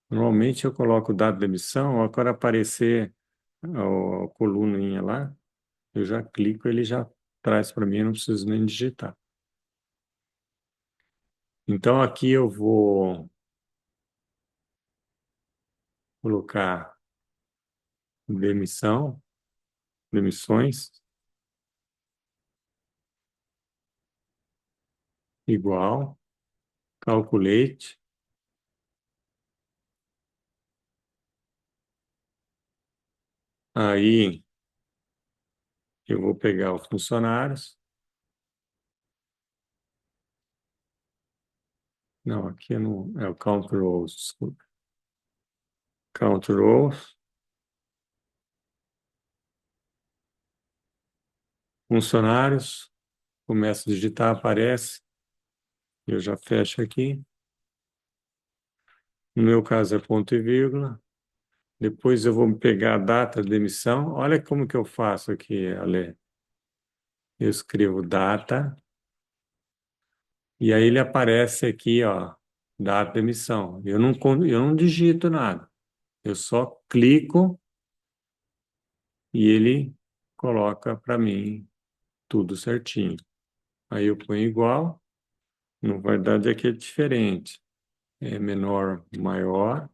Normalmente eu coloco o dado da emissão, agora aparecer a coluninha lá, eu já clico, ele já traz para mim, eu não preciso nem digitar. Então aqui eu vou colocar demissão, demissões, igual, calculate. Aí eu vou pegar os funcionários. Não, aqui não é o count rows, desculpa. Count rows, funcionários, começo a digitar, aparece, eu já fecho aqui. No meu caso é ponto e vírgula. Depois eu vou pegar a data de emissão. Olha como que eu faço aqui, Ale. Eu escrevo data e aí ele aparece aqui, ó, data de emissão. Eu não digito nada. Eu só clico e ele coloca para mim tudo certinho. Aí eu ponho igual. Na verdade aqui é diferente. É menor, maior.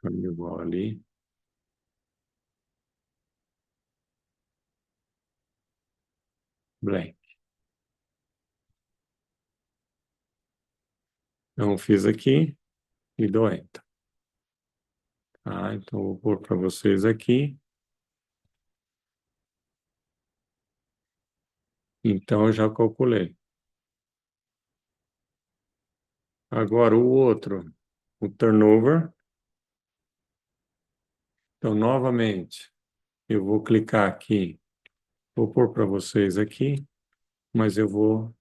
Ponho igual ali. Blank. Então fiz aqui e dou enter. Tá? Então vou pôr para vocês aqui. Então eu já calculei. Agora o outro, o turnover. Então, novamente, eu vou clicar aqui, vou pôr para vocês aqui, mas eu vou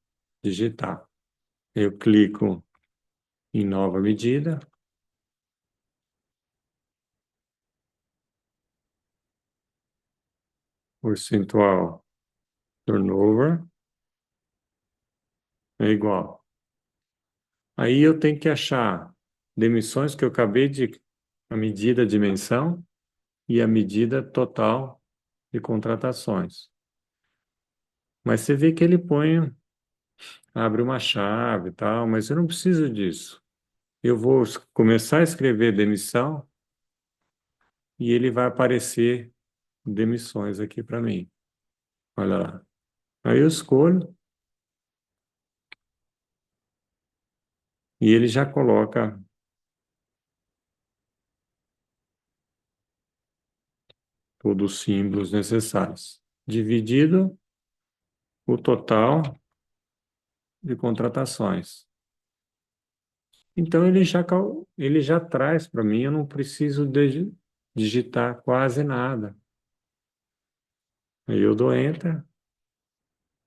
digitar. Eu clico em nova medida, percentual turnover é igual. Aí eu tenho que achar demissões que eu acabei de, a medida dimensão e a medida total de contratações. Mas você vê que ele põe, abre uma chave e tal, mas eu não preciso disso. Eu vou começar a escrever demissão e ele vai aparecer demissões aqui para mim. Olha lá. Aí eu escolho e ele já coloca todos os símbolos necessários, dividido o total de contratações. Então ele já traz para mim, eu não preciso digitar quase nada. Aí eu dou enter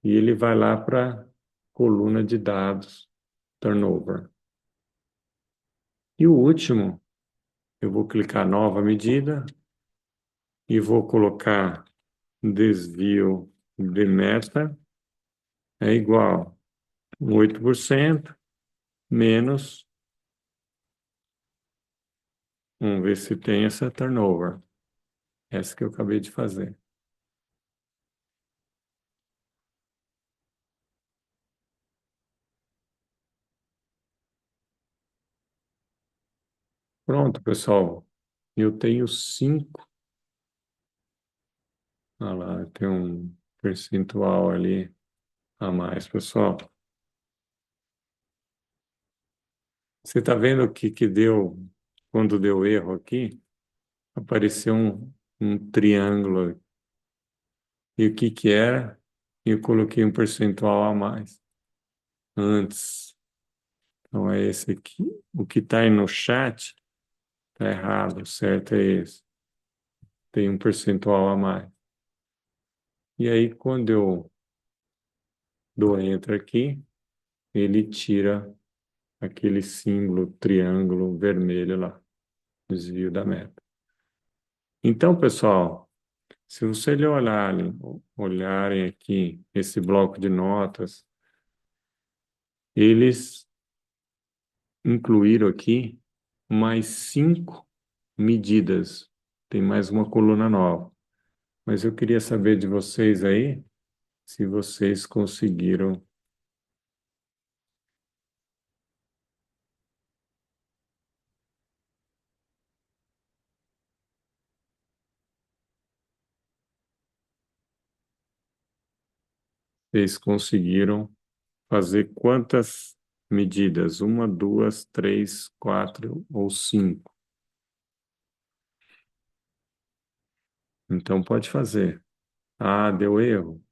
e ele vai lá para a coluna de dados, turnover. E o último, eu vou clicar nova medida e vou colocar desvio de meta é igual a 8% menos, vamos ver se tem essa turnover, essa que eu acabei de fazer. Pronto, pessoal. Eu tenho 5. Olha lá, tem um percentual ali a mais, pessoal. Você está vendo o que deu quando deu erro aqui? Apareceu um triângulo. E o que era? Eu coloquei um percentual a mais antes. Então é esse aqui. O que está aí no chat está errado, o certo é esse. Tem um percentual a mais. E aí, quando eu dou enter aqui, ele tira aquele símbolo triângulo vermelho lá, desvio da meta. Então, pessoal, se vocês olharem aqui esse bloco de notas, eles incluíram aqui mais 5 medidas. Tem mais uma coluna nova. Mas eu queria saber de vocês aí, se vocês conseguiram. Vocês conseguiram fazer quantas medidas? Uma, duas, três, quatro ou 5? Então pode fazer. Ah, deu erro.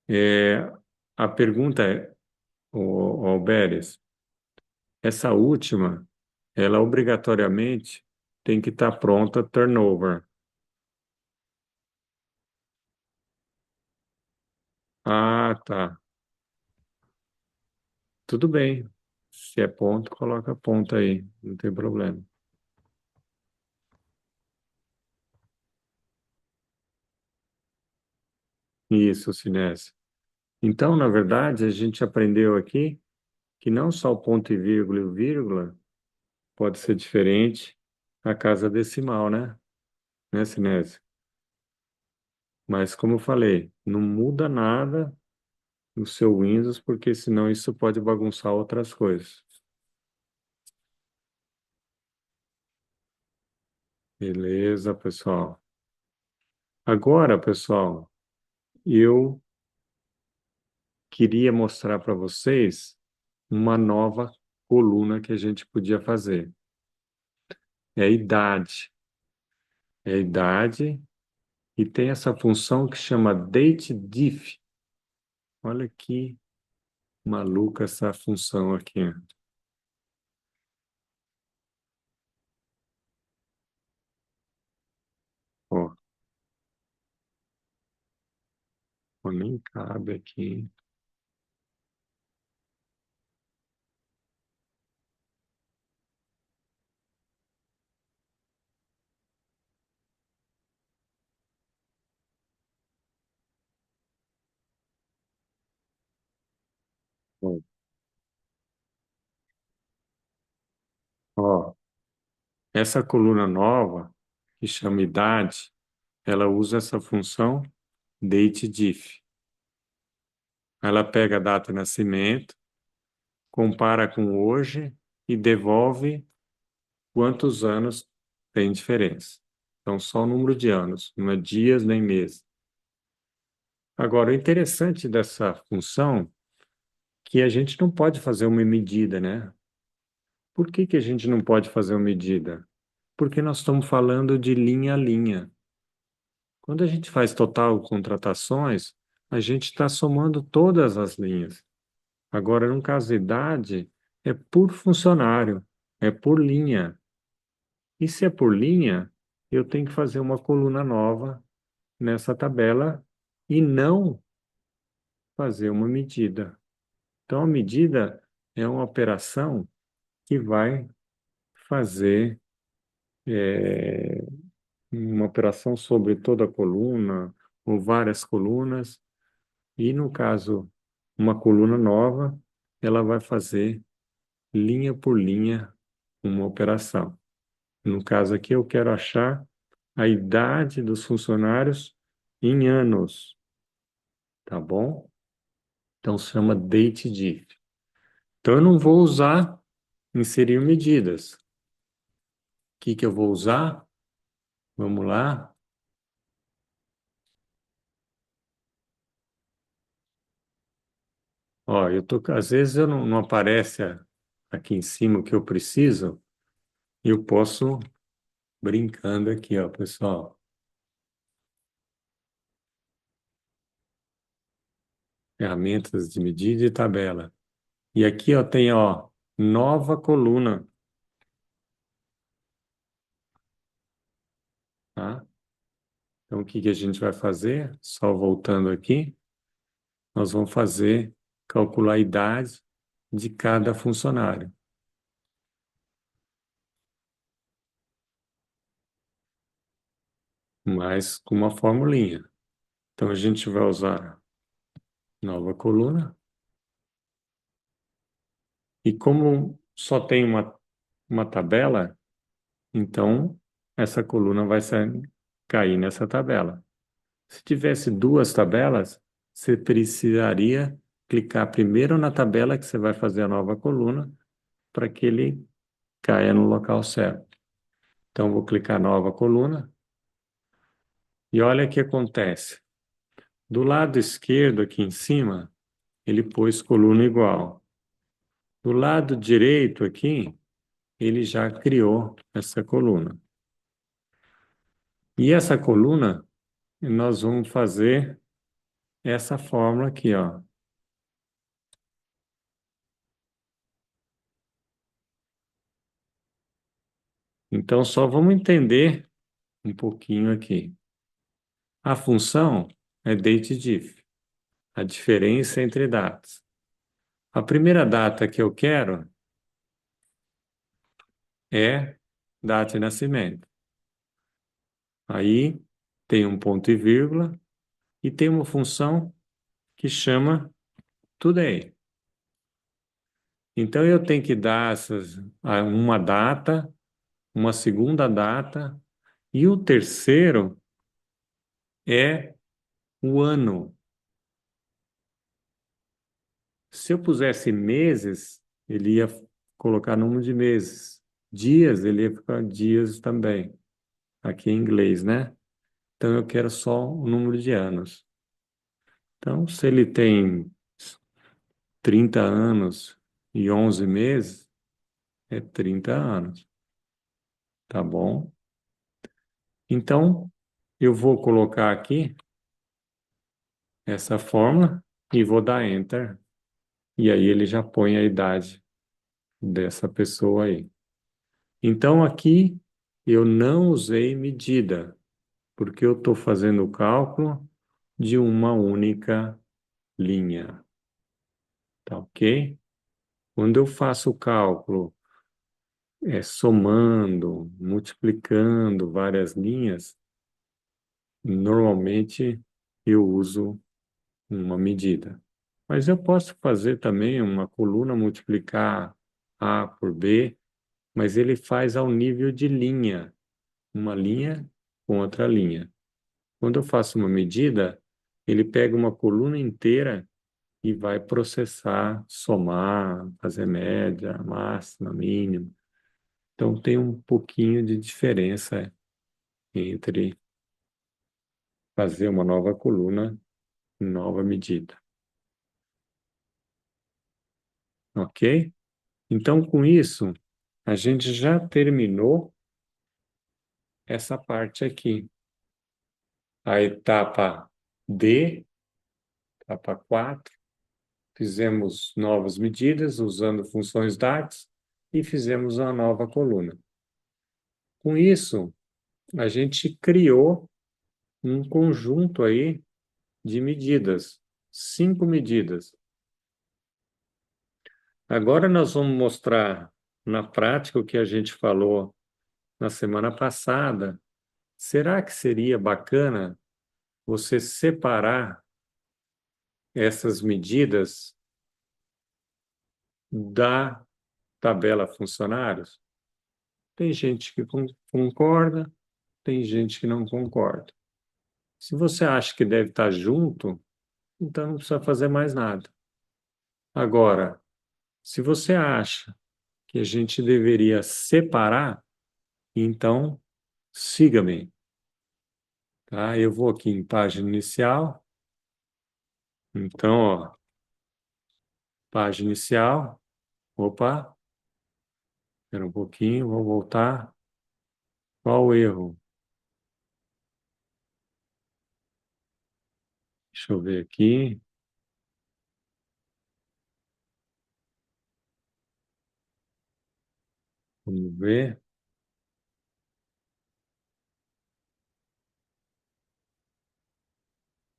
É, a pergunta é, Alberes, essa última, ela obrigatoriamente tem que estar pronta turnover. Ah, tá. Tudo bem. Se é ponto, coloca ponto aí. Não tem problema. Isso, Sinésio. Então, na verdade, a gente aprendeu aqui que não só o ponto e o vírgula pode ser diferente a casa decimal, né? Né, Sinésio? Mas, como eu falei, não muda nada no seu Windows, porque senão isso pode bagunçar outras coisas. Beleza, pessoal? Agora, pessoal, eu queria mostrar para vocês uma nova coluna que a gente podia fazer. É a idade. É a idade e tem essa função que chama dateDiff. Olha que maluca essa função aqui. Ó, ó, nem cabe aqui. Ó, ó, essa coluna nova, que chama idade, ela usa essa função dateDiff. Ela pega a data de nascimento, compara com hoje e devolve quantos anos tem diferença. Então, só o número de anos, não é dias nem meses. Agora, o interessante dessa função é que a gente não pode fazer uma medida, né? Por que a gente não pode fazer uma medida? Porque nós estamos falando de linha a linha. Quando a gente faz total contratações, a gente está somando todas as linhas. Agora, no caso de idade, é por funcionário, é por linha. E se é por linha, eu tenho que fazer uma coluna nova nessa tabela e não fazer uma medida. Então, a medida é uma operação que vai fazer uma operação sobre toda a coluna ou várias colunas, e no caso, uma coluna nova, ela vai fazer linha por linha uma operação. No caso aqui, eu quero achar a idade dos funcionários em anos, tá bom? Então, se chama DateDiff. Então, eu não vou usar inserir medidas. O que eu vou usar? Vamos lá. Ó, às vezes eu não aparece aqui em cima o que eu preciso, e eu posso brincando aqui, ó, pessoal. Ferramentas de medida e tabela. E aqui, ó, tem, ó, nova coluna, tá? Então, o que que a gente vai fazer? Só voltando aqui, nós vamos calcular a idade de cada funcionário, mas com uma formulinha. Então, a gente vai usar nova coluna, e como só tem uma tabela, então essa coluna cair nessa tabela. Se tivesse duas tabelas, você precisaria clicar primeiro na tabela que você vai fazer a nova coluna para que ele caia no local certo. Então, vou clicar nova coluna e olha o que acontece. Do lado esquerdo, aqui em cima, ele pôs coluna igual. Do lado direito aqui, ele já criou essa coluna. E essa coluna, nós vamos fazer essa fórmula aqui, ó. Então, só vamos entender um pouquinho aqui. A função é DateDiff, a diferença entre datas. A primeira data que eu quero é data de nascimento. Aí tem um ponto e vírgula e tem uma função que chama today. Então eu tenho que dar uma data, uma segunda data e o terceiro é o ano. Se eu pusesse meses, ele ia colocar número de meses. Dias, ele ia ficar dias também, aqui em inglês, né? Então eu quero só o número de anos. Então, se ele tem 30 anos e 11 meses, é 30 anos, tá bom? Então, eu vou colocar aqui essa fórmula e vou dar Enter. E aí ele já põe a idade dessa pessoa aí. Então, aqui eu não usei medida, porque eu estou fazendo o cálculo de uma única linha, tá ok? Quando eu faço o cálculo somando, multiplicando várias linhas, normalmente eu uso uma medida. Mas eu posso fazer também uma coluna multiplicar A por B, mas ele faz ao nível de linha, uma linha com outra linha. Quando eu faço uma medida, ele pega uma coluna inteira e vai processar, somar, fazer média, máxima, mínima. Então tem um pouquinho de diferença entre fazer uma nova coluna em nova medida. Ok? Então, com isso, a gente já terminou essa parte aqui. A etapa D, etapa 4, fizemos novas medidas usando funções DAX e fizemos uma nova coluna. Com isso, a gente criou um conjunto aí de medidas, 5 medidas. Agora nós vamos mostrar na prática o que a gente falou na semana passada. Será que seria bacana você separar essas medidas da tabela funcionários? Tem gente que concorda, tem gente que não concorda. Se você acha que deve estar junto, então não precisa fazer mais nada. Agora, se você acha que a gente deveria separar, Então, siga-me, tá? Eu vou aqui em página inicial. Então, ó, página inicial. Opa, espera um pouquinho, vou voltar. Qual o erro? Deixa eu ver aqui. Vamos ver.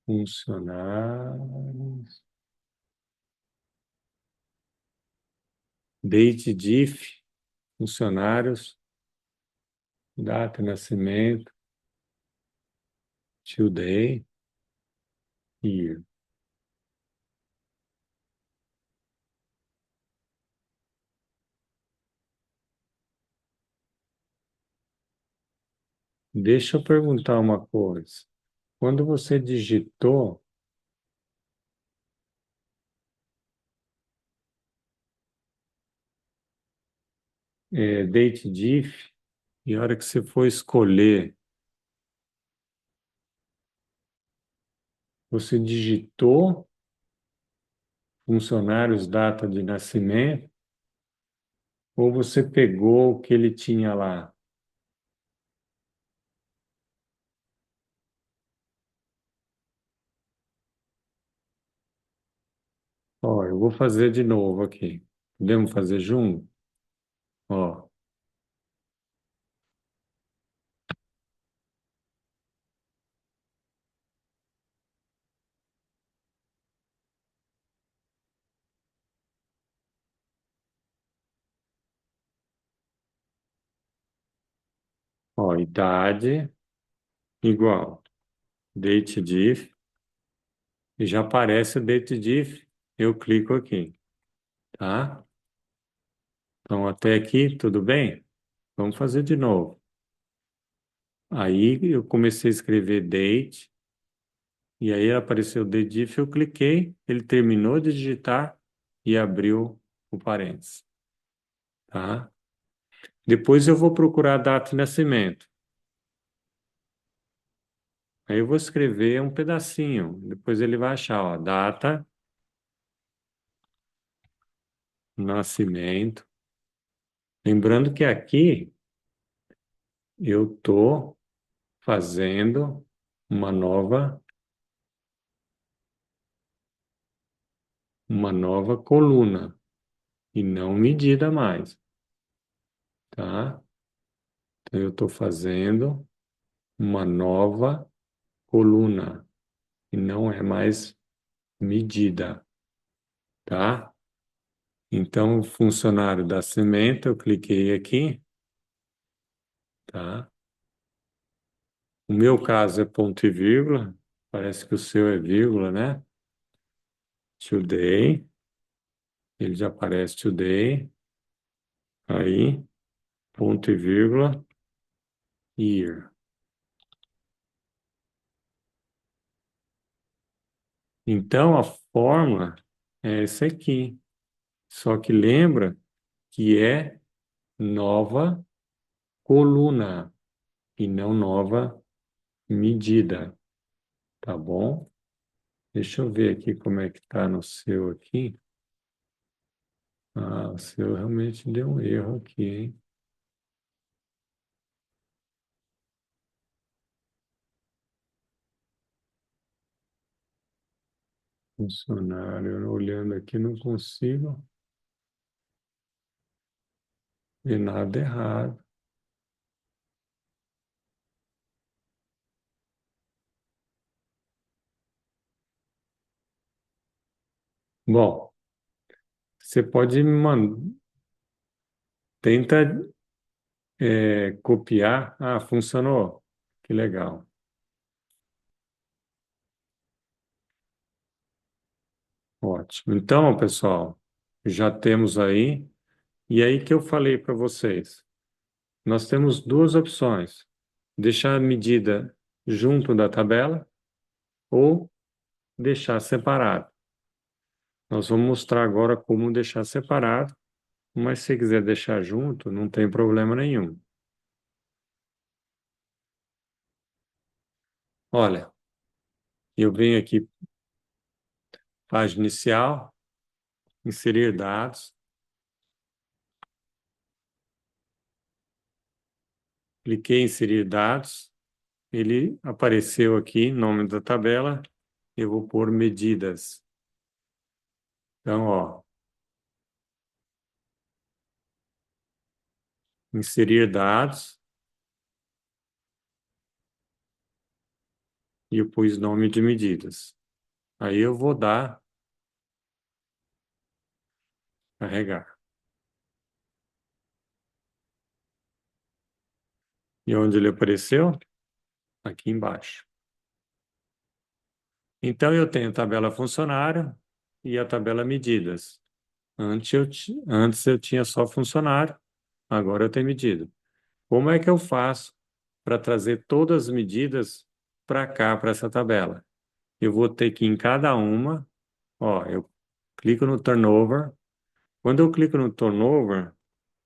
Funcionários. Date diff. Funcionários. Data de nascimento. Today. Year. Deixa eu perguntar uma coisa. Quando você digitou date diff, e a hora que você for escolher, você digitou funcionários, data de nascimento, ou você pegou o que ele tinha lá? Ó, eu vou fazer de novo aqui. Podemos fazer junto? Ó, ó, idade igual date diff, e já aparece o date diff. Eu clico aqui, tá? Então, até aqui, tudo bem? Vamos fazer de novo. Aí eu comecei a escrever date, e aí apareceu o date diff, eu cliquei, ele terminou de digitar e abriu o parênteses, tá? Depois eu vou procurar a data de nascimento. Aí eu vou escrever um pedacinho, depois ele vai achar, ó, data, nascimento. Lembrando que aqui eu estou fazendo uma nova, uma nova coluna e não medida mais, tá? Então eu estou fazendo uma nova coluna e não é mais medida, tá? Então, funcionário da Cimenta, eu cliquei aqui, tá? O meu caso é ponto e vírgula, parece que o seu é vírgula, né? Today, ele já aparece today, aí, ponto e vírgula, year. Então, a fórmula é essa aqui, só que lembra que é nova coluna e não nova medida, tá bom? Deixa eu ver aqui como é que tá no seu aqui. Ah, o seu realmente deu um erro aqui, hein? Funcionário, olhando aqui, não consigo ver nada errado. Bom, você pode me mandar, tenta copiar. Ah, funcionou. Que legal. Ótimo. Então, pessoal, já temos aí. E aí que eu falei para vocês, nós temos duas opções: deixar a medida junto da tabela ou deixar separado. Nós vamos mostrar agora como deixar separado, mas se quiser deixar junto, não tem problema nenhum. Olha, eu venho aqui, página inicial, inserir dados, cliquei em inserir dados, ele apareceu aqui, nome da tabela, eu vou pôr medidas. Então, ó, inserir dados, e eu pus nome de medidas. Aí eu vou dar, carregar. E onde ele apareceu? Aqui embaixo. Então, eu tenho a tabela funcionário e a tabela medidas. Antes eu tinha só funcionário, agora eu tenho medida. Como é que eu faço para trazer todas as medidas para cá, para essa tabela? Eu vou ter que ir em cada uma, ó, eu clico no turnover. Quando eu clico no turnover,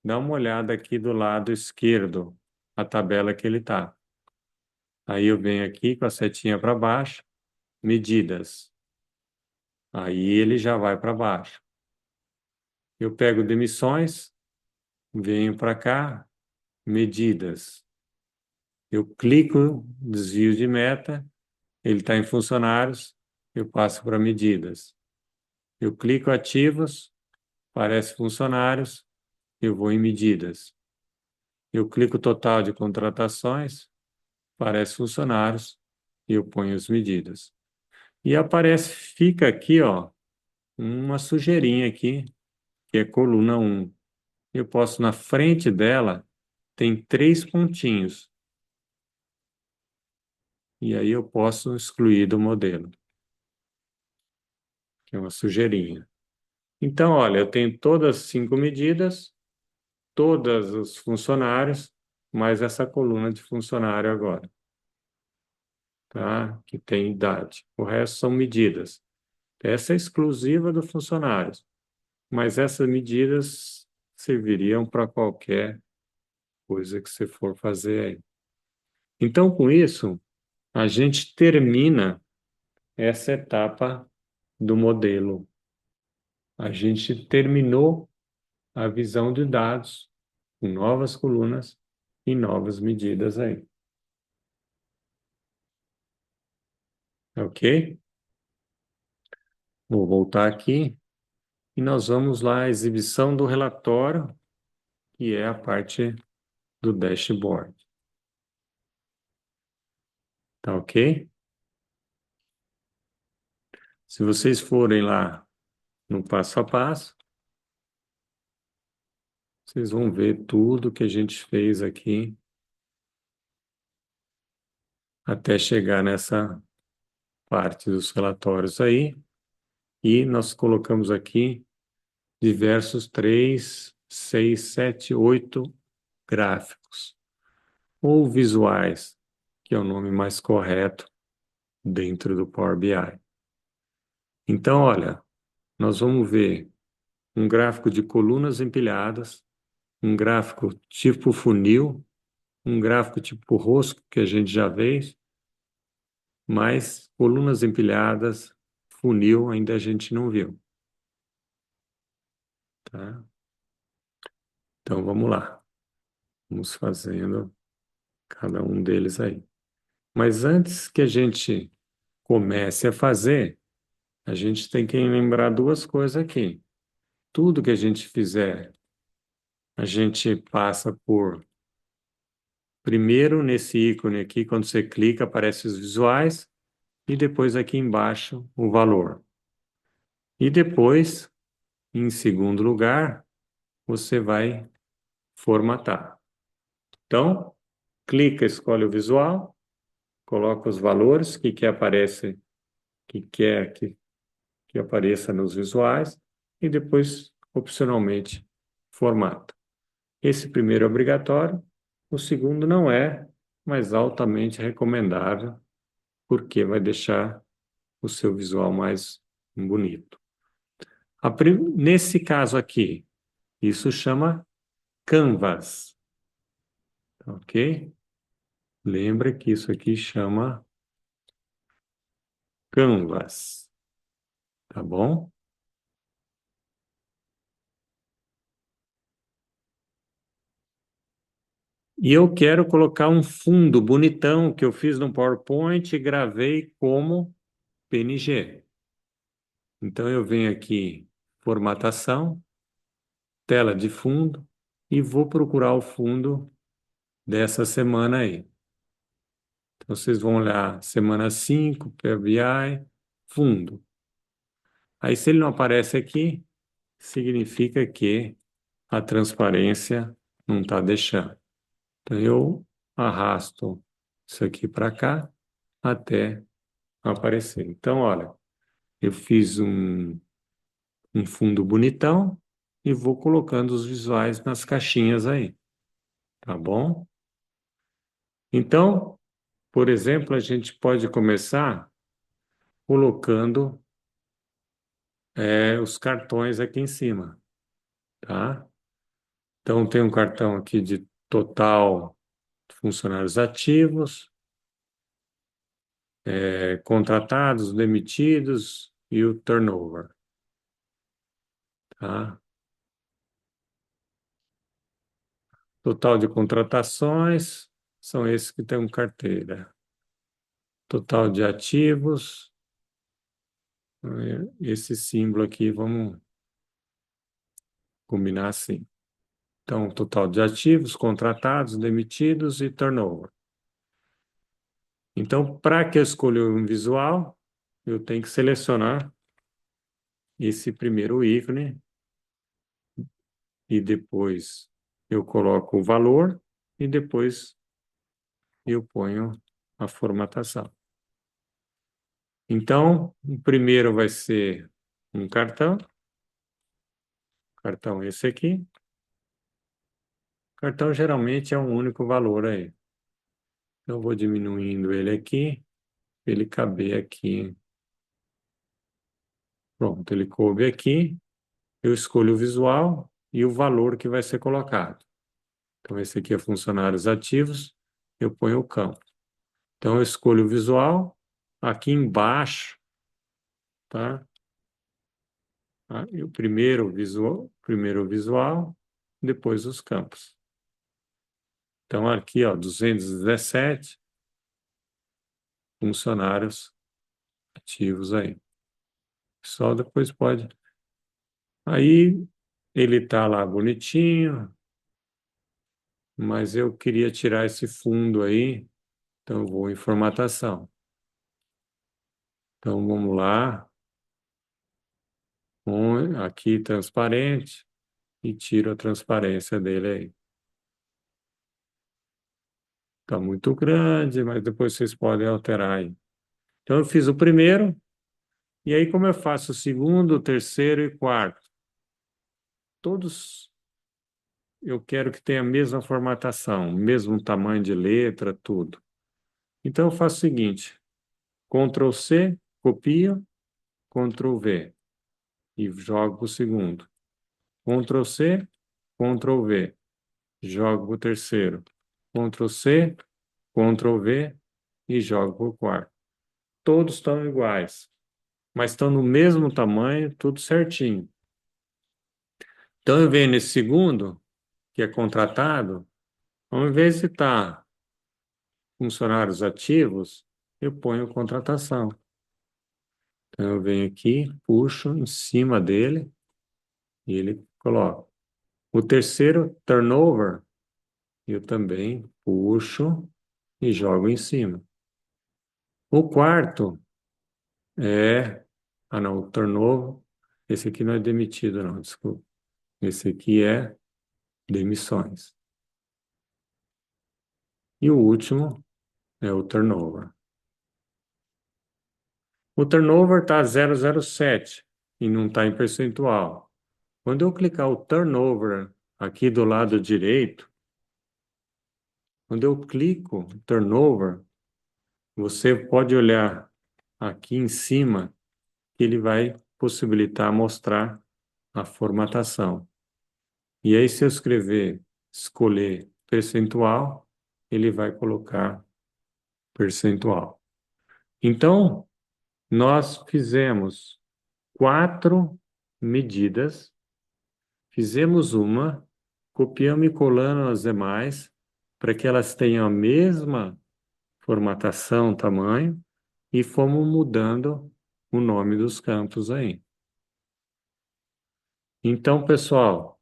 dá uma olhada aqui do lado esquerdo, a tabela que ele está. Aí eu venho aqui com a setinha para baixo, medidas. Aí ele já vai para baixo. Eu pego demissões, venho para cá, medidas. Eu clico, desvio de meta, ele está em funcionários, eu passo para medidas. Eu clico ativos, aparece funcionários, eu vou em medidas. Eu clico total de contratações, aparece funcionários, e eu ponho as medidas. E aparece, fica aqui, ó, uma sujeirinha aqui, que é coluna 1. Eu posso, na frente dela, tem 3 pontinhos. E aí eu posso excluir do modelo, que é uma sujeirinha. Então, olha, eu tenho todas as 5 medidas, todos os funcionários, mais essa coluna de funcionário agora, tá? Que tem idade. O resto são medidas. Essa é exclusiva do funcionário, mas essas medidas serviriam para qualquer coisa que você for fazer aí. Então, com isso, a gente termina essa etapa do modelo. A gente terminou a visão de dados com novas colunas e novas medidas aí. Ok? Vou voltar aqui e nós vamos lá à exibição do relatório, que é a parte do dashboard. Tá ok? Se vocês forem lá no passo a passo, vocês vão ver tudo que a gente fez aqui até chegar nessa parte dos relatórios aí. E nós colocamos aqui diversos 3, 6, 7, 8 gráficos, ou visuais, que é o nome mais correto dentro do Power BI. Então, olha, nós vamos ver um gráfico de colunas empilhadas, um gráfico tipo funil, um gráfico tipo rosco, que a gente já fez, mas colunas empilhadas, funil, ainda a gente não viu. Tá? Então, vamos lá. Vamos fazendo cada um deles aí. Mas antes que a gente comece a fazer, a gente tem que lembrar duas coisas aqui. Tudo que a gente fizer, a gente passa por, primeiro nesse ícone aqui, quando você clica, aparece os visuais, e depois aqui embaixo o valor. E depois, em segundo lugar, você vai formatar. Então, clica, escolhe o visual, coloca os valores que aparece, que quer que apareça nos visuais e depois, opcionalmente, formata. Esse primeiro é obrigatório, o segundo não é, mas altamente recomendável, porque vai deixar o seu visual mais bonito. Nesse caso aqui, isso chama Canvas, ok? Lembra que isso aqui chama Canvas, tá bom? E eu quero colocar um fundo bonitão que eu fiz no PowerPoint e gravei como PNG. Então eu venho aqui, formatação, tela de fundo e vou procurar o fundo dessa semana aí. Então vocês vão olhar semana 5, Power BI, fundo. Aí se ele não aparece aqui, significa que a transparência não está deixando. Então eu arrasto isso aqui para cá até aparecer. Então, olha, eu fiz um fundo bonitão e vou colocando os visuais nas caixinhas aí, tá bom? Então, por exemplo, a gente pode começar colocando os cartões aqui em cima, tá? Então, tem um cartão aqui de total funcionários ativos, contratados, demitidos e o turnover, tá? Total de contratações são esses que têm carteira. Total de ativos, esse símbolo aqui, vamos combinar assim. Então, total de ativos, contratados, demitidos e turnover. Então, para que eu escolha um visual, eu tenho que selecionar esse primeiro ícone e depois eu coloco o valor e depois eu ponho a formatação. Então, o primeiro vai ser um cartão esse aqui. Cartão geralmente é um único valor aí. Então, eu vou diminuindo ele aqui, para ele caber aqui. Pronto, ele coube aqui. Eu escolho o visual e o valor que vai ser colocado. Então, esse aqui é funcionários ativos, eu ponho o campo. Então, eu escolho o visual, aqui embaixo, tá? E o primeiro visual, depois os campos. Então, aqui, ó, 217 funcionários ativos aí. Só depois pode. Aí, ele está lá bonitinho, mas eu queria tirar esse fundo aí, então eu vou em formatação. Então, vamos lá. Aqui transparente e tiro a transparência dele aí. Está muito grande, mas depois vocês podem alterar aí. Então eu fiz o primeiro, e aí como eu faço o segundo, o terceiro e quarto? Todos eu quero que tenha a mesma formatação, mesmo tamanho de letra, tudo. Então eu faço o seguinte, Ctrl C, copio, Ctrl V e jogo para o segundo. Ctrl C, Ctrl V, jogo para o terceiro. Ctrl C, Ctrl V e jogo para o quarto. Todos estão iguais, mas estão no mesmo tamanho, tudo certinho. Então eu venho nesse segundo, que é contratado, ao invés de estar funcionários ativos, eu ponho contratação. Então eu venho aqui, puxo em cima dele e ele coloca. O terceiro, turnover, eu também puxo e jogo em cima. O quarto é. Ah, não, o turnover. Esse aqui não é demitido, não, desculpa. Esse aqui é demissões. E o último é o turnover. O turnover está 007 e não está em percentual. Quando eu clicar o turnover aqui do lado direito, quando eu clico turnover, você pode olhar aqui em cima que ele vai possibilitar mostrar a formatação. E aí, se eu escolher percentual, ele vai colocar percentual. Então, Nós fizemos 4 medidas, fizemos uma, copiamos e colando as demais para que elas tenham a mesma formatação, tamanho, e fomos mudando o nome dos campos aí. Então, pessoal,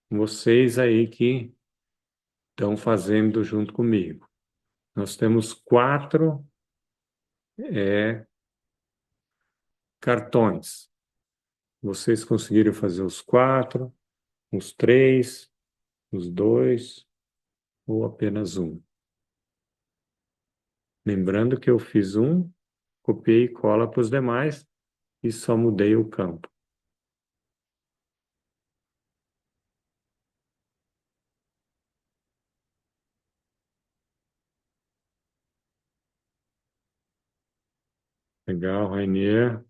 vocês aí que estão fazendo junto comigo, nós temos 4 cartões. Vocês conseguiram fazer os 4, os 3, os 2 ou apenas um? Lembrando que eu fiz um, copiei e cola para os demais e só mudei o campo. Legal, Rainier.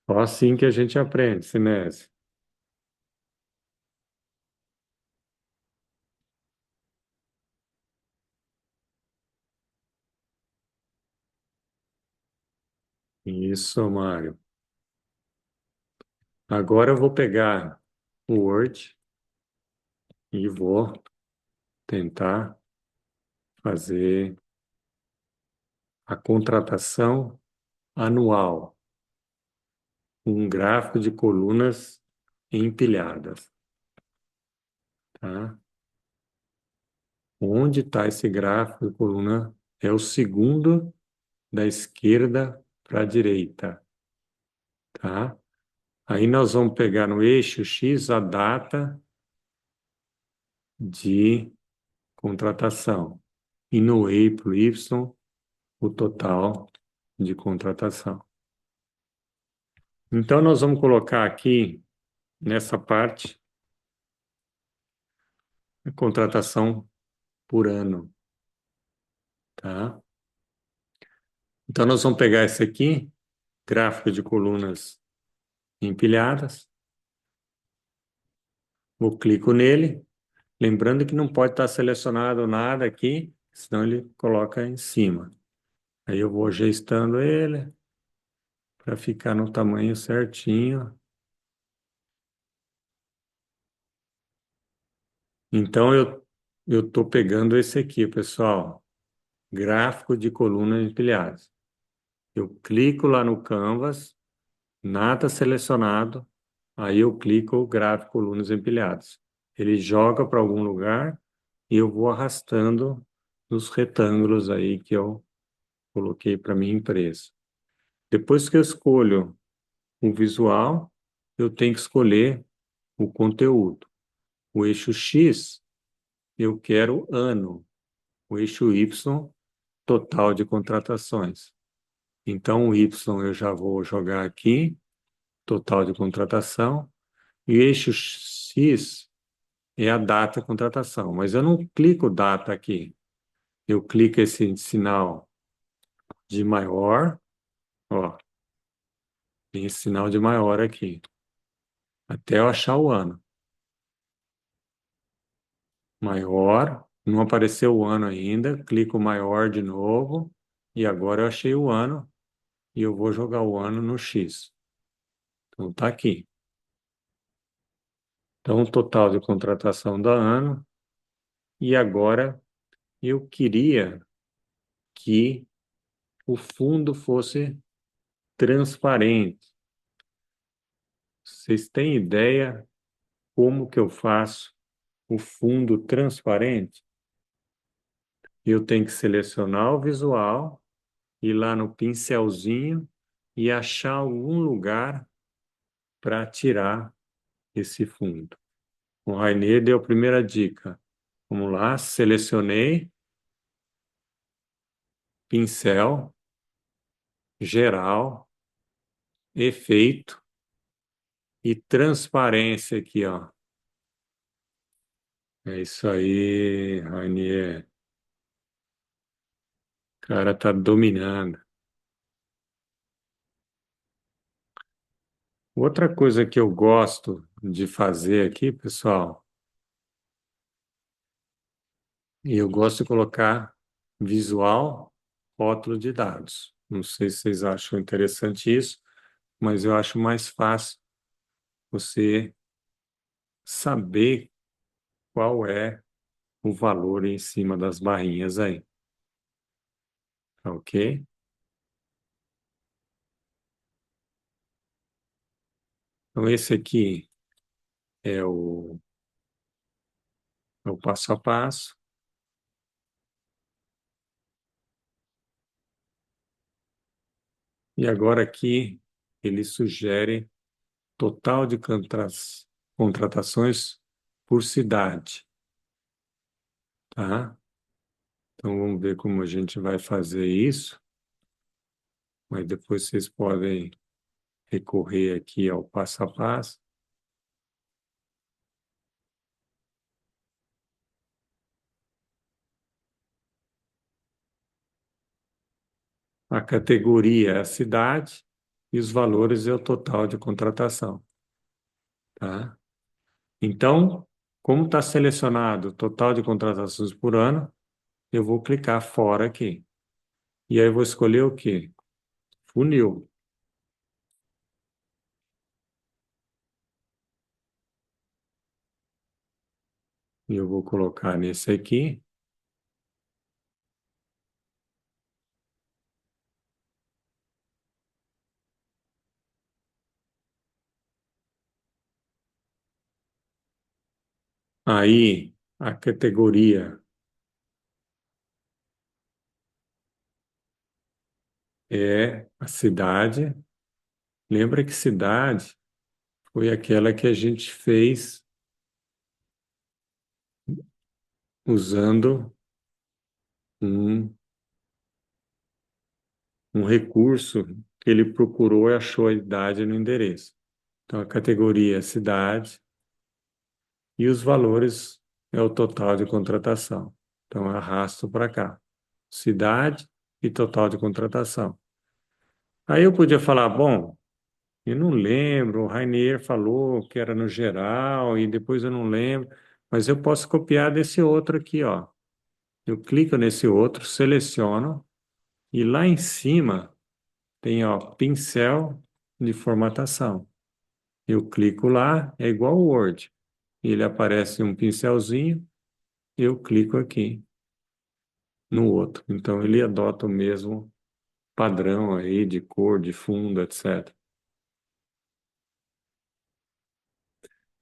Só assim que a gente aprende, Sinésio. Isso, Mário. Agora eu vou pegar o Word e vou tentar fazer a contratação anual, um gráfico de colunas empilhadas, tá? Onde está esse gráfico de coluna? É o segundo da esquerda para a direita, tá? Aí nós vamos pegar no eixo X a data de contratação e no eixo Y o total de contratação. Então nós vamos colocar aqui nessa parte a contratação por ano, tá? Então nós vamos pegar esse aqui, gráfico de colunas empilhadas, eu clico nele, lembrando que não pode estar selecionado nada aqui, senão ele coloca em cima. Aí eu vou ajustando ele para ficar no tamanho certinho. Então eu estou pegando esse aqui, pessoal, gráfico de colunas empilhadas. Eu clico lá no Canvas, nada selecionado, aí eu clico gráfico colunas empilhadas. Ele joga para algum lugar e eu vou arrastando nos retângulos aí que eu coloquei para minha empresa. Depois que eu escolho o visual, eu tenho que escolher o conteúdo. O eixo X, eu quero ano. O eixo Y, total de contratações. Então, o Y eu já vou jogar aqui, total de contratação, e o eixo X é a data de contratação, mas eu não clico data aqui. Eu clico esse sinal de maior, ó, tem esse sinal de maior aqui, até eu achar o ano. Maior, não apareceu o ano ainda, clico maior de novo, e agora eu achei o ano, e eu vou jogar o ano no X. Então, tá aqui. Então, o total de contratação do ano. E agora eu queria que o fundo fosse transparente. Vocês têm ideia como que eu faço o fundo transparente? Eu tenho que selecionar o visual, ir lá no pincelzinho e achar algum lugar para tirar esse fundo. O Rainer deu a primeira dica. Vamos lá, selecionei, pincel, geral, efeito e transparência aqui, ó. É isso aí, Rainier. O cara tá dominando. Outra coisa que eu gosto de fazer aqui, pessoal, E eu gosto de colocar visual, rótulo de dados. Não sei se vocês acham interessante isso, mas eu acho mais fácil você saber qual é o valor em cima das barrinhas aí, tá ok? Então, esse aqui é o passo a passo. E agora aqui ele sugere total de contratações por cidade, tá? Então vamos ver como a gente vai fazer isso, mas depois vocês podem recorrer aqui ao passo a passo. A categoria é a cidade e os valores é o total de contratação, tá? Então, como está selecionado o total de contratações por ano, eu vou clicar fora aqui. E aí eu vou escolher o quê? Funil. E eu vou colocar nesse aqui. Aí, a categoria é a cidade. Lembra que cidade foi aquela que a gente fez usando um, um recurso que ele procurou e achou a idade no endereço. Então, a categoria é cidade e os valores é o total de contratação. Então, eu arrasto para cá. Cidade e total de contratação. Aí eu podia falar, bom, eu não lembro, o Rainier falou que era no geral e depois eu não lembro, mas eu posso copiar desse outro aqui, ó. Eu clico nesse outro, seleciono e lá em cima tem, ó, pincel de formatação. Eu clico lá, é igual o Word. Ele aparece um pincelzinho, eu clico aqui no outro. Então ele adota o mesmo padrão aí de cor, de fundo, etc.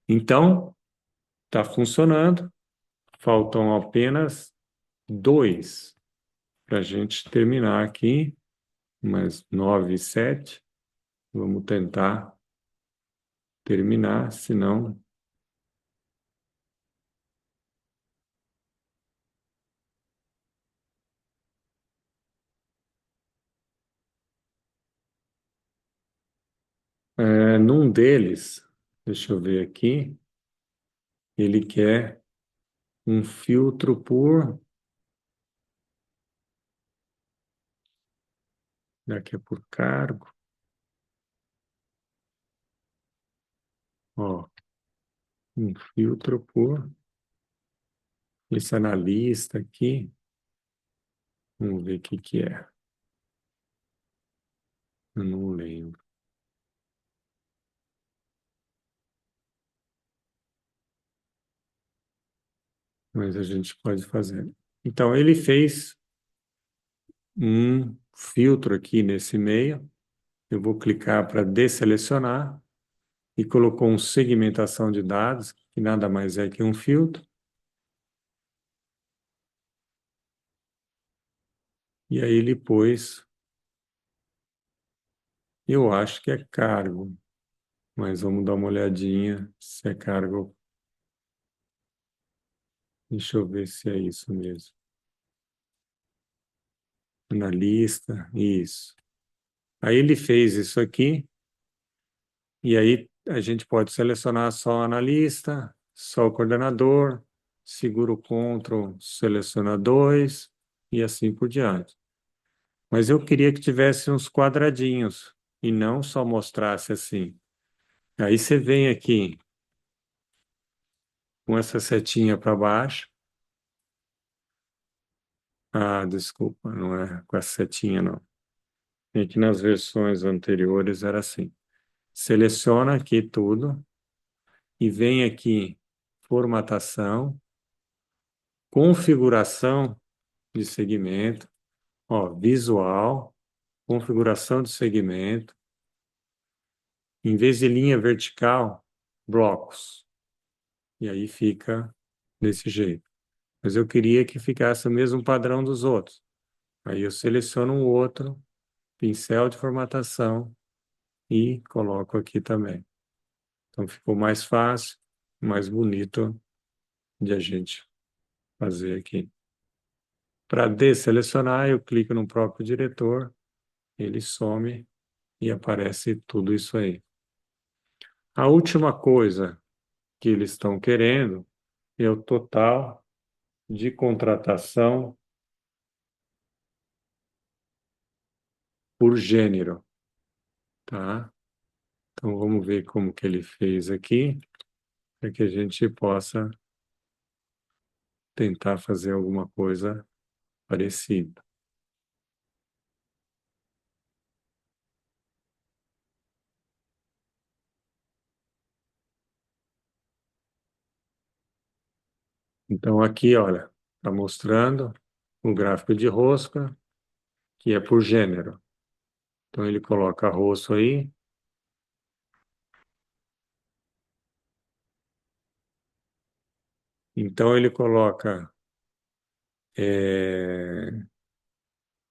Então, está funcionando. Faltam apenas dois para a gente terminar aqui, umas 9h07. Vamos tentar terminar, senão. Num deles, deixa eu ver aqui, ele quer um filtro por. Daqui é por cargo. Ó, um filtro por. Esse analista aqui. Vamos ver o que que é. Eu não lembro. Mas a gente pode fazer. Então, ele fez um filtro aqui nesse meio. Eu vou clicar para desselecionar e colocou um segmentação de dados, que nada mais é que um filtro. E aí ele pôs, eu acho que é cargo, mas vamos dar uma olhadinha se é cargo. Deixa eu ver se é isso mesmo. Analista, isso. Aí ele fez isso aqui, e aí a gente pode selecionar só o analista, só o coordenador, segura o Ctrl, seleciona dois, e assim por diante. Mas eu queria que tivesse uns quadradinhos, e não só mostrasse assim. Aí você vem aqui com essa setinha para baixo, Ah, desculpa, não é com a setinha, não. É que nas versões anteriores era assim. Seleciona aqui tudo e vem aqui formatação, configuração de segmento, ó, visual, configuração de segmento, em vez de linha vertical, blocos. E aí fica desse jeito. Mas eu queria que ficasse o mesmo padrão dos outros. Aí eu seleciono um outro, pincel de formatação e coloco aqui também. Então ficou mais fácil, mais bonito de a gente fazer aqui. Para desselecionar, eu clico no próprio diretor, ele some e aparece tudo isso aí. A última coisa que eles estão querendo é o total de contratação por gênero, tá? Então vamos ver como que ele fez aqui, para que a gente possa tentar fazer alguma coisa parecida. Então aqui, olha, está mostrando o gráfico de rosca, que é por gênero. Então ele coloca rosto aí, então ele coloca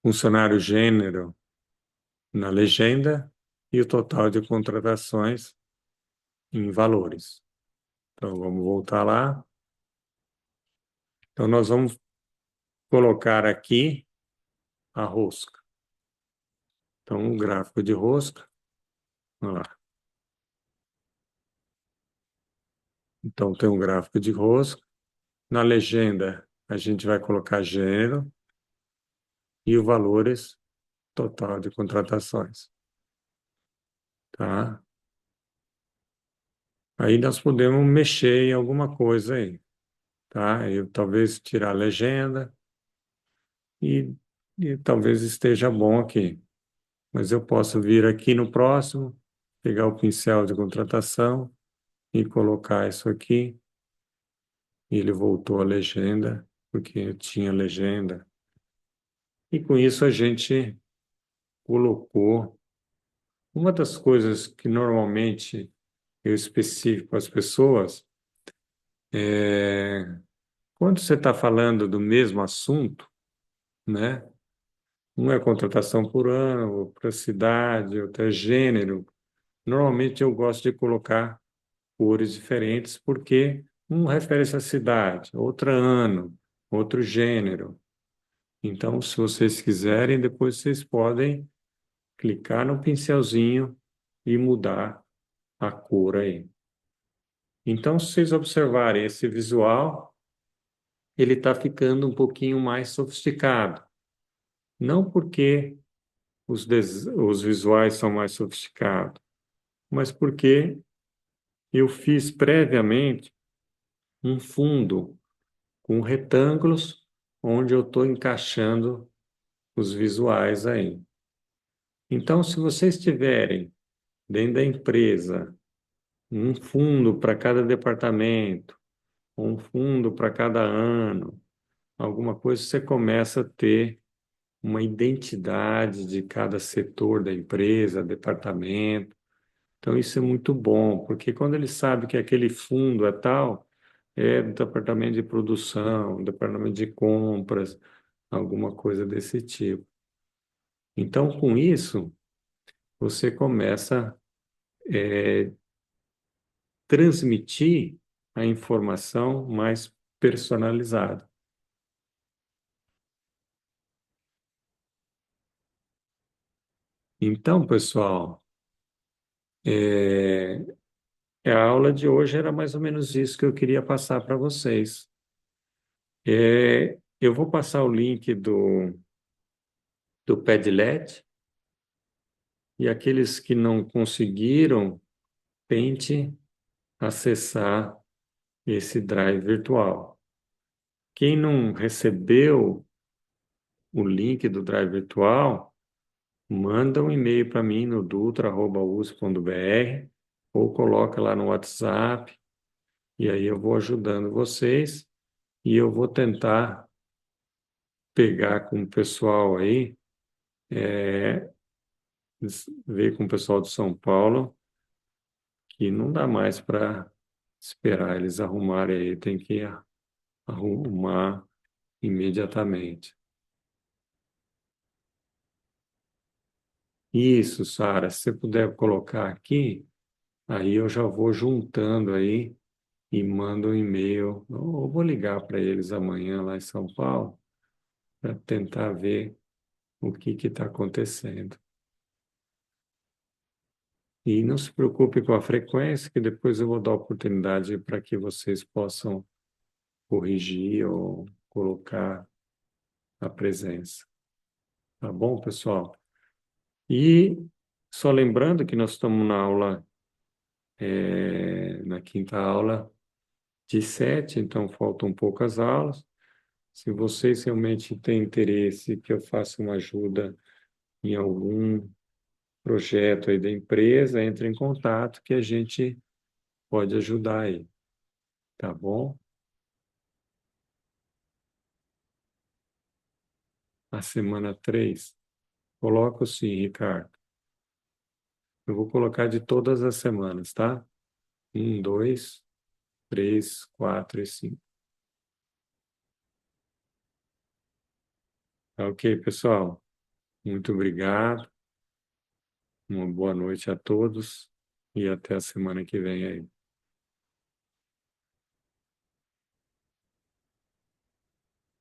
funcionário gênero na legenda e o total de contratações em valores. Então vamos voltar lá. Então nós vamos colocar aqui a rosca. Então o gráfico de rosca, olha lá. Então tem um gráfico de rosca. Na legenda a gente vai colocar gênero e o valores total de contratações, tá? Aí nós podemos mexer em alguma coisa aí, tá? Eu talvez tirar a legenda e, e talvez esteja bom aqui. Mas eu posso vir aqui no próximo, pegar o pincel de contratação e colocar isso aqui. E ele voltou a legenda, porque eu tinha legenda. E com isso a gente colocou uma das coisas que normalmente eu especifico às pessoas é quando você está falando do mesmo assunto, né? Um é contratação por ano, outra é cidade, outra é gênero. Normalmente eu gosto de colocar cores diferentes porque um refere-se à cidade, outro a ano, outro gênero. Então, se vocês quiserem, depois vocês podem clicar no pincelzinho e mudar a cor aí. Então, se vocês observarem esse visual, ele está ficando um pouquinho mais sofisticado. Não porque os visuais são mais sofisticados, mas porque eu fiz previamente um fundo com retângulos onde eu estou encaixando os visuais aí. Então, se vocês tiverem dentro da empresa um fundo para cada departamento, um fundo para cada ano, alguma coisa, você começa a ter uma identidade de cada setor da empresa, departamento. Então, isso é muito bom, porque quando ele sabe que aquele fundo é tal, é do departamento de produção, departamento de compras, alguma coisa desse tipo. Então, com isso, você começa a transmitir a informação mais personalizada. Então, pessoal, é, a aula de hoje era mais ou menos isso que eu queria passar para vocês. Eu vou passar o link do Padlet e aqueles que não conseguiram, tente acessar esse drive virtual. Quem não recebeu o link do Drive virtual, manda um e-mail para mim no dutra@usp.br ou coloca lá no WhatsApp e aí eu vou ajudando vocês e eu vou tentar pegar com o pessoal aí, é, ver com o pessoal de São Paulo que não dá mais para esperar eles arrumarem aí, tem que arrumar imediatamente. Isso, Sara, se você puder colocar aqui, aí eu já vou juntando aí e mando um e-mail. Eu vou ligar para eles amanhã lá em São Paulo para tentar ver o que está acontecendo. E não se preocupe com a frequência, que depois eu vou dar oportunidade para que vocês possam corrigir ou colocar a presença. Tá bom, pessoal? E só lembrando que nós estamos na aula, na quinta aula de 7, então faltam poucas aulas. Se vocês realmente têm interesse que eu faça uma ajuda em algum projeto aí da empresa, entre em contato que a gente pode ajudar aí, tá bom? A semana 3, coloco sim, Ricardo. Eu vou colocar de todas as semanas, tá? 1, 2, 3, 4 e 5. Tá ok, pessoal? Muito obrigado. Uma boa noite a todos e até a semana que vem aí.